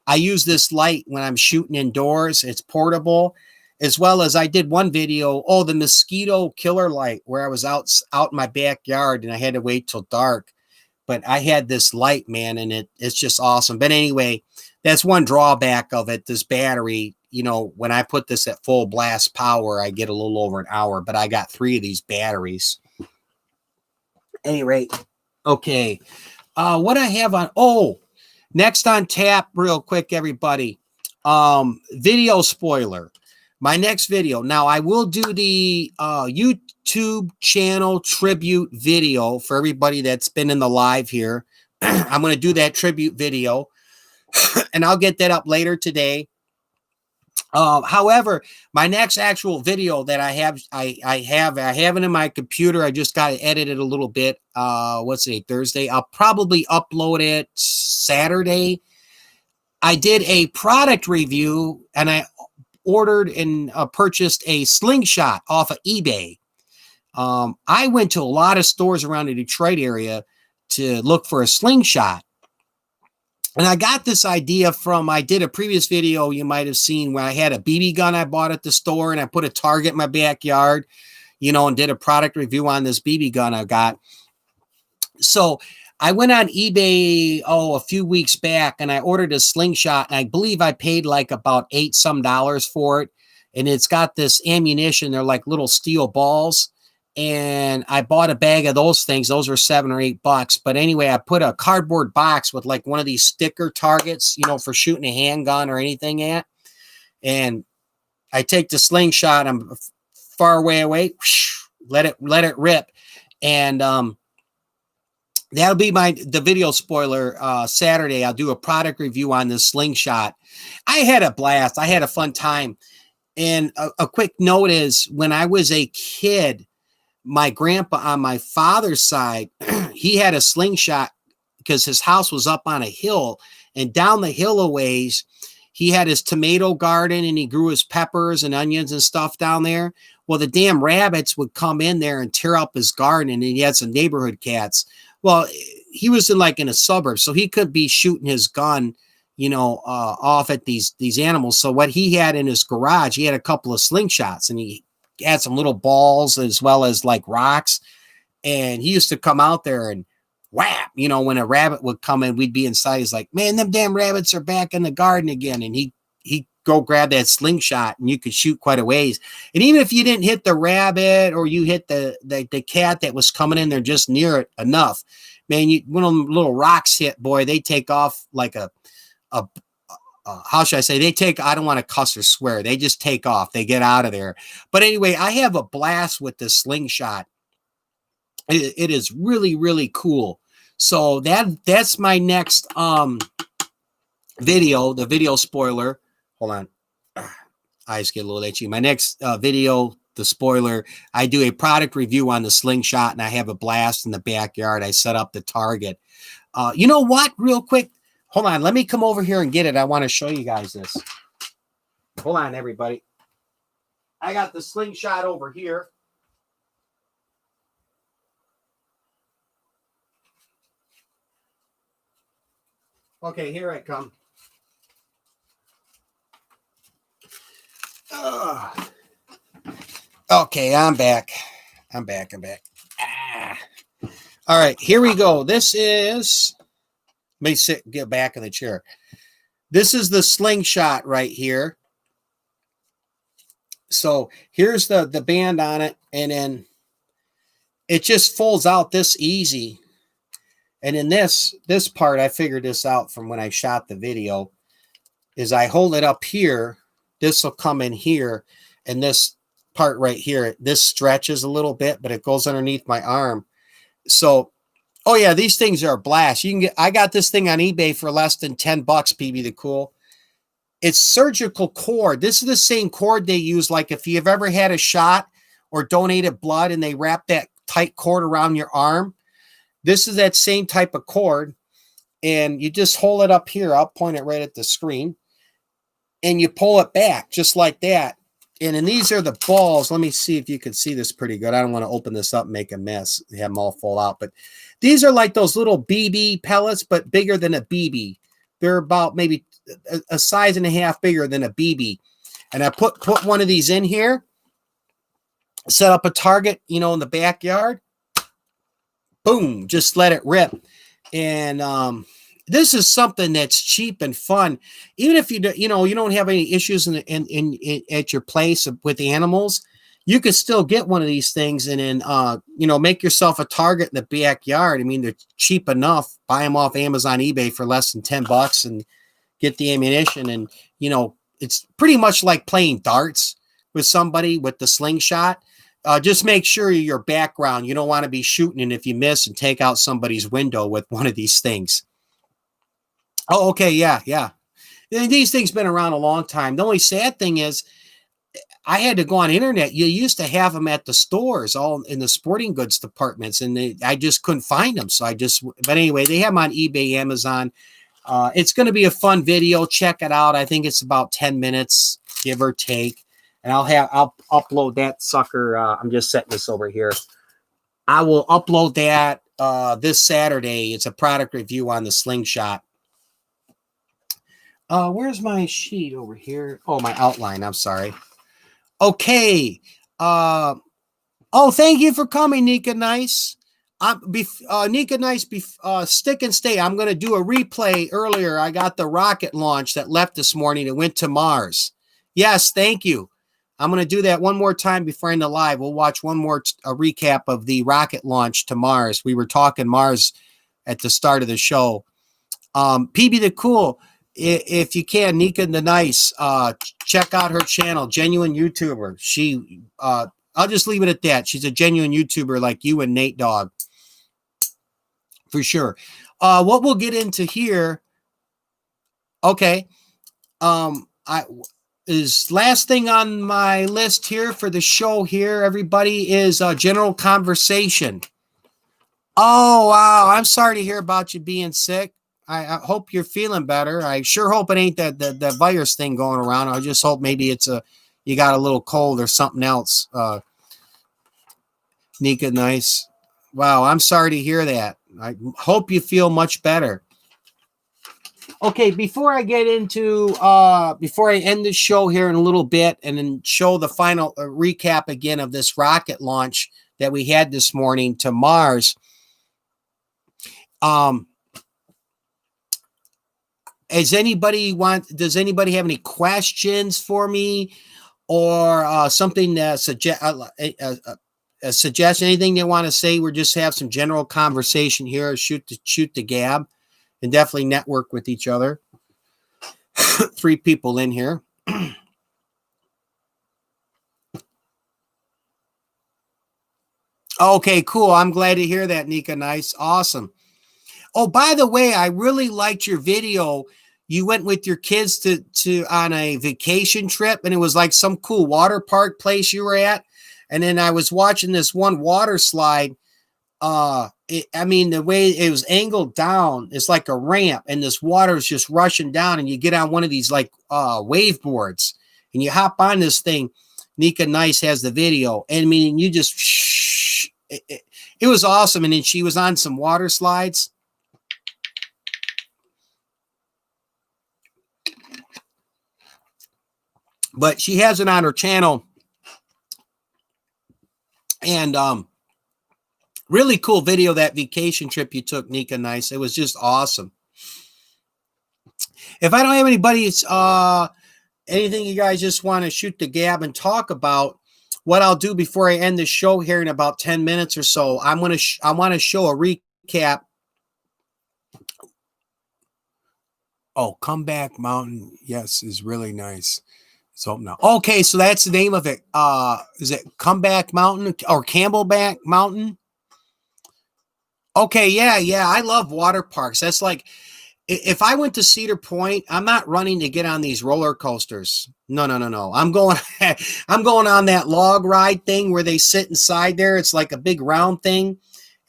I use this light when I'm shooting indoors. It's portable. As well as I did one video, the mosquito killer light, where I was out in my backyard and I had to wait till dark. But I had this light, man, and it's just awesome. But anyway, that's one drawback of it. This battery, when I put this at full blast power, I get a little over an hour, but I got 3 of these batteries. Any rate, okay. What I have on, next on tap real quick, everybody. Video spoiler. My next video. Now, I will do the YouTube channel tribute video for everybody that's been in the live here. I'm going to do that tribute video, and I'll get that up later today. However, my next actual video that I have it in my computer. I just got to edit it a little bit. What's today? Thursday. I'll probably upload it Saturday. I did a product review, and I ordered and purchased a slingshot off of eBay. I went to a lot of stores around the Detroit area to look for a slingshot. And I got this idea I did a previous video you might have seen where I had a BB gun I bought at the store, and I put a target in my backyard, and did a product review on this BB gun I got. So I went on eBay, a few weeks back, and I ordered a slingshot, and I believe I paid like about $8 some for it. And it's got this ammunition. They're like little steel balls. And I bought a bag of those things. Those were $7 or $8. But anyway, I put a cardboard box with like one of these sticker targets, for shooting a handgun or anything at. and I take the slingshot. I'm far away, let it rip, and that'll be the video spoiler. Saturday, I'll do a product review on this slingshot. I had a blast. I had a fun time. And a quick note is, when I was a kid, my grandpa on my father's side, he had a slingshot because his house was up on a hill, and down the hill a ways, he had his tomato garden and he grew his peppers and onions and stuff down there. Well, the damn rabbits would come in there and tear up his garden, and he had some neighborhood cats. Well, he was in a suburb, so he could be shooting his gun, off at these animals. So what he had in his garage, he had a couple of slingshots, and he had some little balls as well as like rocks. And he used to come out there and whap, when a rabbit would come in, we'd be inside. He's like, man, them damn rabbits are back in the garden again. And he'd go grab that slingshot, and you could shoot quite a ways. And even if you didn't hit the rabbit, or you hit the cat that was coming in there just near it enough, man, when them little rocks hit, boy, they take off like how should I say? I don't want to cuss or swear. They just take off. They get out of there. But anyway, I have a blast with this slingshot. It is really, really cool. So that's my next video, the video spoiler. Hold on. Eyes get a little itchy. My next video, the spoiler, I do a product review on the slingshot, and I have a blast in the backyard. I set up the target. You know what? Real quick. Hold on. Let me come over here and get it. I want to show you guys this. Hold on, everybody. I got the slingshot over here. Okay, here I come. Okay, I'm back. I'm back. All right, here we go. This is, let me get back in the chair. This is the slingshot right here. So here's the band on it, and then it just folds out this easy. And in this part, I figured this out from when I shot the video, is I hold it up here. This will come in here, and this part right here, this stretches a little bit, but it goes underneath my arm. So, oh yeah, these things are a blast. I got this thing on eBay for less than $10, PB the Cool. It's surgical cord. This is the same cord they use, like if you've ever had a shot or donated blood and they wrap that tight cord around your arm. This is that same type of cord, and you just hold it up here. I'll point it right at the screen, and you pull it back just like that. And then these are the balls. Let me see if you can see this pretty good. I don't want to open this up and make a mess. Have them all fall out. But these are like those little BB pellets, but bigger than a BB. They're about maybe a size and a half bigger than a BB. And I put one of these in here, set up a target, in the backyard. Boom, just let it rip. And this is something that's cheap and fun. Even if you don't have any issues at your place with animals, you could still get one of these things and then make yourself a target in the backyard. I mean, they're cheap enough. Buy them off Amazon, eBay for less than $10 and get the ammunition. And it's pretty much like playing darts with somebody with the slingshot. Just make sure your background, you don't want to be shooting, and if you miss, and take out somebody's window with one of these things. Oh, okay, yeah. These things been around a long time. The only sad thing is I had to go on the internet. You used to have them at the stores, all in the sporting goods departments, and I just couldn't find them. So but anyway, they have them on eBay, Amazon. It's going to be a fun video. Check it out. I think it's about 10 minutes, give or take. And I'll upload that sucker. I'm just setting this over here. I will upload that this Saturday. It's a product review on the slingshot. Where's my sheet over here? Oh, my outline. I'm sorry. Okay. Thank you for coming, Nika Nice. Nika Nice, stick and stay. I'm going to do a replay earlier. I got the rocket launch that left this morning. It went to Mars. Yes, thank you. I'm going to do that one more time before I end the live. We'll watch one more recap of the rocket launch to Mars. We were talking Mars at the start of the show. PB the Cool, if you can, Nika the Nice, check out her channel, Genuine YouTuber. I'll just leave it at that. She's a genuine YouTuber like you and Nate Dogg, for sure. What we'll get into here, okay, is last thing on my list here for the show here, everybody, is general conversation. Oh, wow. I'm sorry to hear about you being sick. I hope you're feeling better. I sure hope it ain't that virus thing going around. I just hope maybe you got a little cold or something else. Nika, nice. Wow, I'm sorry to hear that. I hope you feel much better. Okay, before I end the show here in a little bit and then show the final recap again of this rocket launch that we had this morning to Mars, does anybody have any questions for me or something that suggest anything they want to say? We'll just have some general conversation here, shoot the gab, and definitely network with each other. 3 people in here. Okay, cool. I'm glad to hear that, Nika. Nice. Awesome. Oh, by the way, I really liked your video. You went with your kids to on a vacation trip, and it was like some cool water park place you were at. And then I was watching this one water slide. The way it was angled down, it's like a ramp, and this water is just rushing down, and you get on one of these like wave boards, and you hop on this thing. Nika Nice has the video, and I mean, you just it was awesome. And then she was on some water slides. But she has it on her channel. And really cool video, that vacation trip you took, Nika Nice. It was just awesome. If I don't have anybody's anything you guys just want to shoot the gab and talk about, what I'll do before I end the show here in about 10 minutes or so, I want to show a recap. Oh, Comeback Mountain, yes, is really nice. So now, okay, so that's the name of it. Is it Comeback Mountain or Camelback Mountain? Okay, yeah. I love water parks. That's like, if I went to Cedar Point, I'm not running to get on these roller coasters. No. I'm going on that log ride thing where they sit inside there. It's like a big round thing,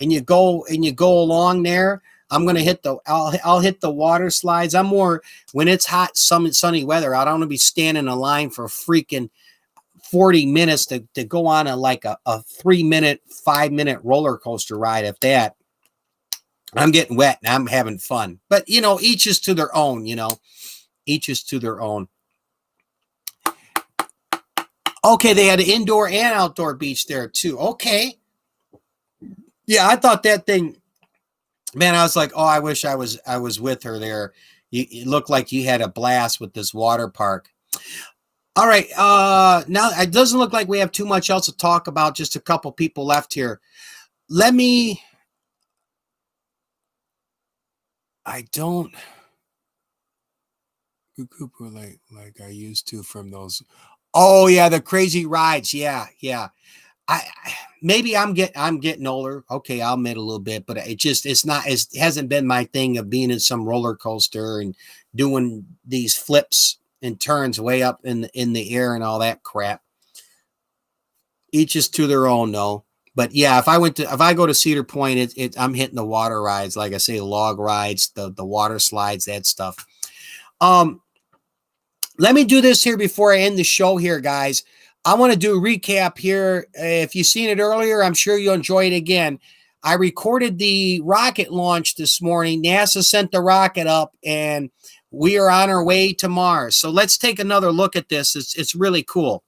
and you go along there. I'm gonna I'll hit the water slides. I'm more when it's hot, sunny weather. I don't want to be standing in line for freaking 40 minutes to go on a 3-minute, 5-minute roller coaster ride. If that, I'm getting wet and I'm having fun. But each is to their own. Each is to their own. Okay, they had an indoor and outdoor beach there too. Okay, yeah, I thought that thing. Man, I was like, oh, I wish I was with her there. You looked like you had a blast with this water park. All right. Now it doesn't look like we have too much else to talk about. Just a couple people left here. I don't like I used to from those. Oh yeah, the crazy rides. Yeah. Maybe I'm getting older. Okay, I'll admit a little bit, but it hasn't been my thing of being in some roller coaster and doing these flips and turns way up in the air and all that crap. Each is to their own, though. But yeah, if I go to Cedar Point, I'm hitting the water rides, like I say, the log rides, the water slides, that stuff. Let me do this here before I end the show here, guys. I want to do a recap here. If you've seen it earlier, I'm sure you'll enjoy it again. I recorded the rocket launch this morning. NASA sent the rocket up, and we are on our way to Mars. So let's take another look at this. It's really cool.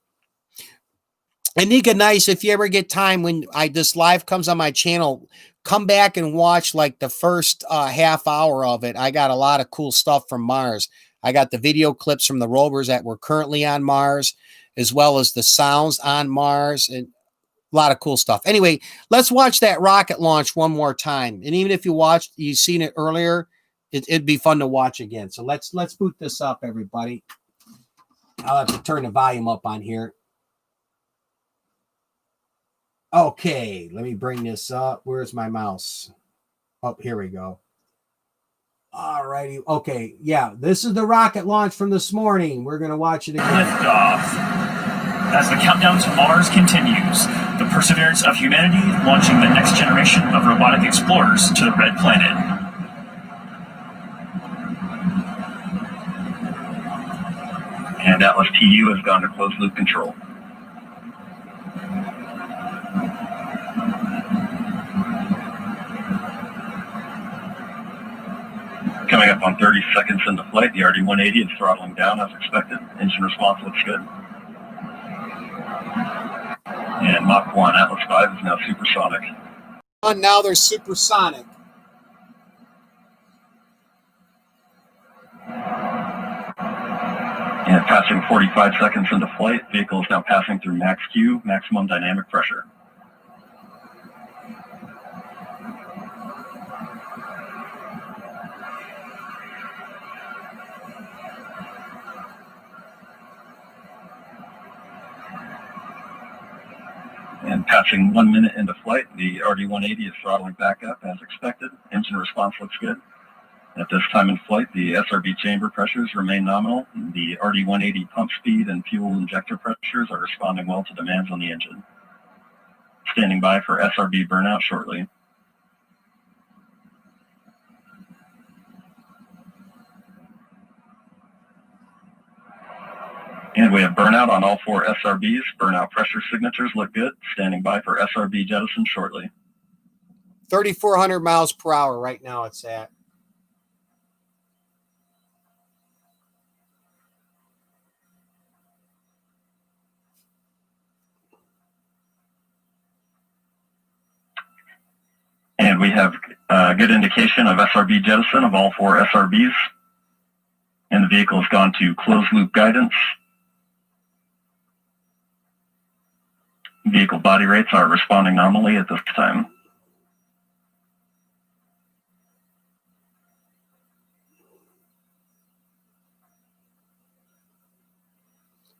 And Nika Nice, if you ever get time when this live comes on my channel, come back and watch like the first half hour of it. I got a lot of cool stuff from Mars. I got the video clips from the rovers that were currently on Mars, as well as the sounds on Mars, and a lot of cool stuff. Anyway, let's watch that rocket launch one more time. And even if you've seen it earlier, it'd be fun to watch again. So let's boot this up, everybody. I'll have to turn the volume up on here. Okay, let me bring this up. Where's my mouse? Oh, here we go. All righty. Okay, yeah, this is the rocket launch from this morning. We're going to watch it again. Liftoff. As the countdown to Mars continues, the perseverance of humanity launching the next generation of robotic explorers to the Red Planet. And Atlas TU has gone to closed loop control. Coming up on 30 seconds into flight, the RD-180 is throttling down as expected. Engine response looks good. And Mach 1, Atlas 5 is now supersonic. And now they're supersonic. And passing 45 seconds into flight, vehicle is now passing through max Q, maximum dynamic pressure. And passing 1 minute into flight, the RD-180 is throttling back up as expected. Engine response looks good. At this time in flight, the SRB chamber pressures remain nominal. The RD-180 pump speed and fuel injector pressures are responding well to demands on the engine. Standing by for SRB burnout shortly. And we have burnout on all 4 SRBs. Burnout pressure signatures look good. Standing by for SRB jettison shortly. 3,400 miles per hour right now it's at. And we have a good indication of SRB jettison of all 4 SRBs. And the vehicle has gone to closed loop guidance. Vehicle body rates are responding nominally at this time.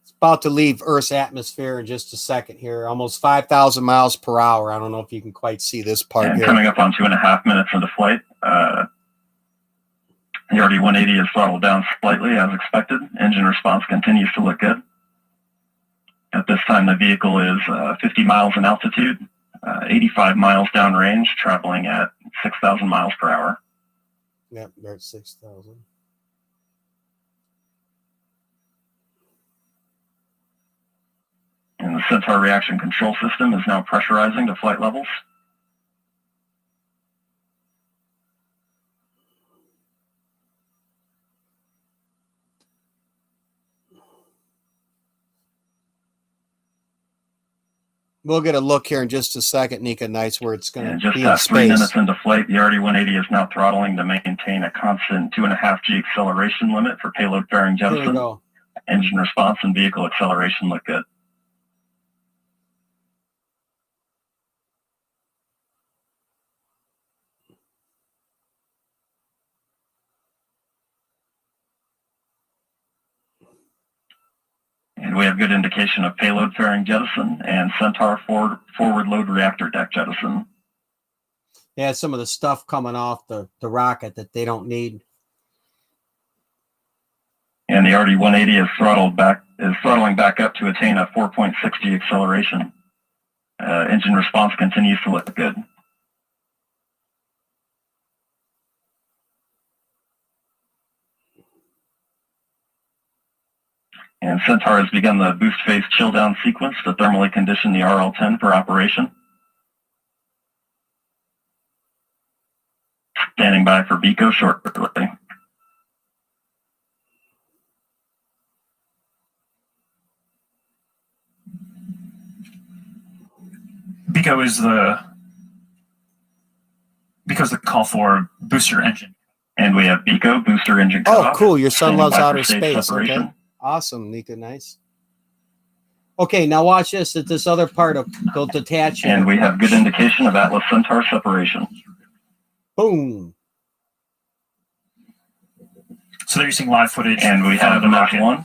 It's about to leave Earth's atmosphere in just a second here. Almost 5,000 miles per hour. I don't know if you can quite see this part And here. coming up on 2.5 minutes into flight, the RD-180 is throttled down slightly as expected. Engine response continues to look good. At this time, the vehicle is 50 miles in altitude, 85 miles downrange, traveling at 6,000 miles per hour. Yep, they're at 6,000. And the Centaur reaction control system is now pressurizing to flight levels. We'll get a look here in just a second, Nika Nights, where it's going And to just be in past 3 space. minutes into flight, the RD-180 is now throttling to maintain a constant 2.5 G acceleration limit for payload fairing Here we jettison. go. Engine response and vehicle acceleration look good. And we have good indication of payload fairing jettison and Centaur forward load reactor deck jettison. Yeah, some of the stuff coming off the rocket that they don't need. And the RD-180 is throttling back up to attain a 4.6 G acceleration. Engine response continues to look good. And Centaur has begun the boost phase chill down sequence to thermally condition the RL-10 for operation. Standing by for BECO shortly. BECO is the call for booster engine. And we have BECO booster engine Oh, cutoff. cool. Your son Standing loves by for outer stage space. separation. Okay. Awesome, Nika. Nice. Okay, now watch this. At this other part of they'll detach here. And we have good indication of Atlas Centaur separation. Boom. So they're using live footage. And we have from the Mars rocket. 1.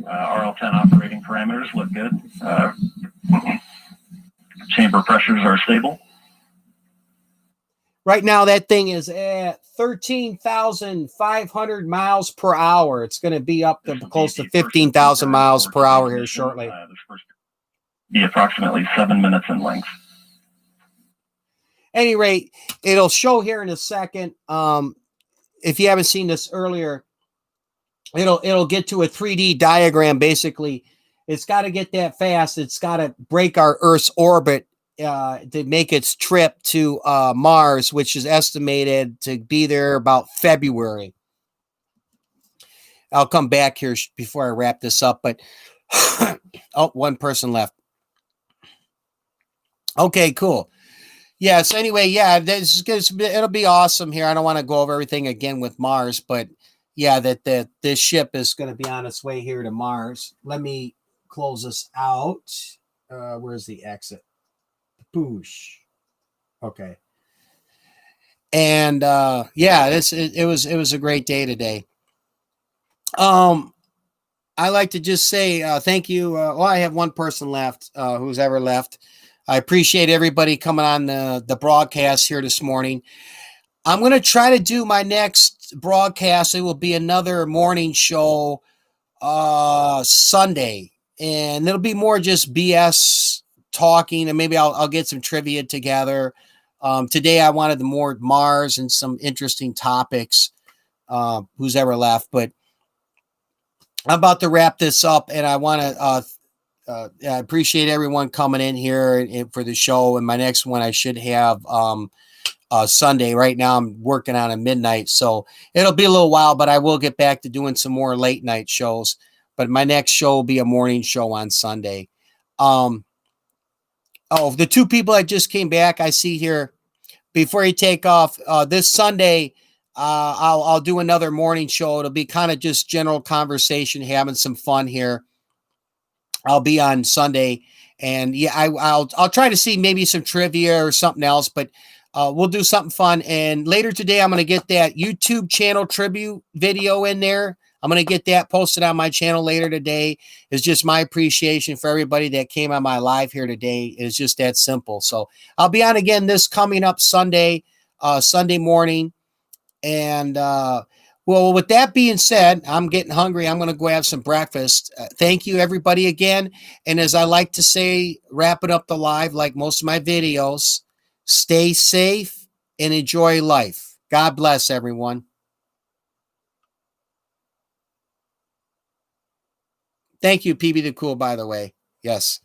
RL-10 operating parameters look good. Chamber pressures are stable. Right now, that thing is at 13,500 miles per hour. It's going to be up to close to 15,000 miles per hour here shortly. This first be approximately 7 minutes in length. Any rate, it'll show here in a second. If you haven't seen this earlier, it'll get to a 3D diagram. Basically, it's got to get that fast. It's got to break our Earth's orbit to make its trip to Mars, which is estimated to be there about February. I'll come back here before I wrap this up, but oh, one person left. Okay, cool. Yes. Anyway, yeah, it'll be awesome here. I don't want to go over everything again with Mars, but yeah, that this ship is going to be on its way here to Mars. Let me close this out. Where's the exit? Boosh. Okay. And yeah, it was a great day today. I like to just say thank you. Well, I have one person left who's ever left. I appreciate everybody coming on the broadcast here this morning. I'm going to try to do my next broadcast. It will be another morning show Sunday, and it'll be more just BS talking, and maybe I'll get some trivia together. Today I wanted the more Mars and some interesting topics. Who's ever left, but I'm about to wrap this up, and I want to I appreciate everyone coming in here for the show. And my next one I should have Sunday. Right now I'm working on a midnight, so it'll be a little while, but I will get back to doing some more late night shows. But my next show will be a morning show on Sunday. Oh, the two people that just came back, I see here. Before you take off, this Sunday, I'll do another morning show. It'll be kind of just general conversation, having some fun here. I'll be on Sunday, and yeah, I'll try to see maybe some trivia or something else, but we'll do something fun. And later today, I'm going to get that YouTube channel tribute video in there. I'm going to get that posted on my channel later today. It's just my appreciation for everybody that came on my live here today. It's just that simple. So I'll be on again this coming up Sunday, Sunday morning. And well, with that being said, I'm getting hungry. I'm going to go have some breakfast. Thank you, everybody, again. And as I like to say, wrapping up the live like most of my videos, stay safe and enjoy life. God bless everyone. Thank you, PB the Cool, by the way. Yes.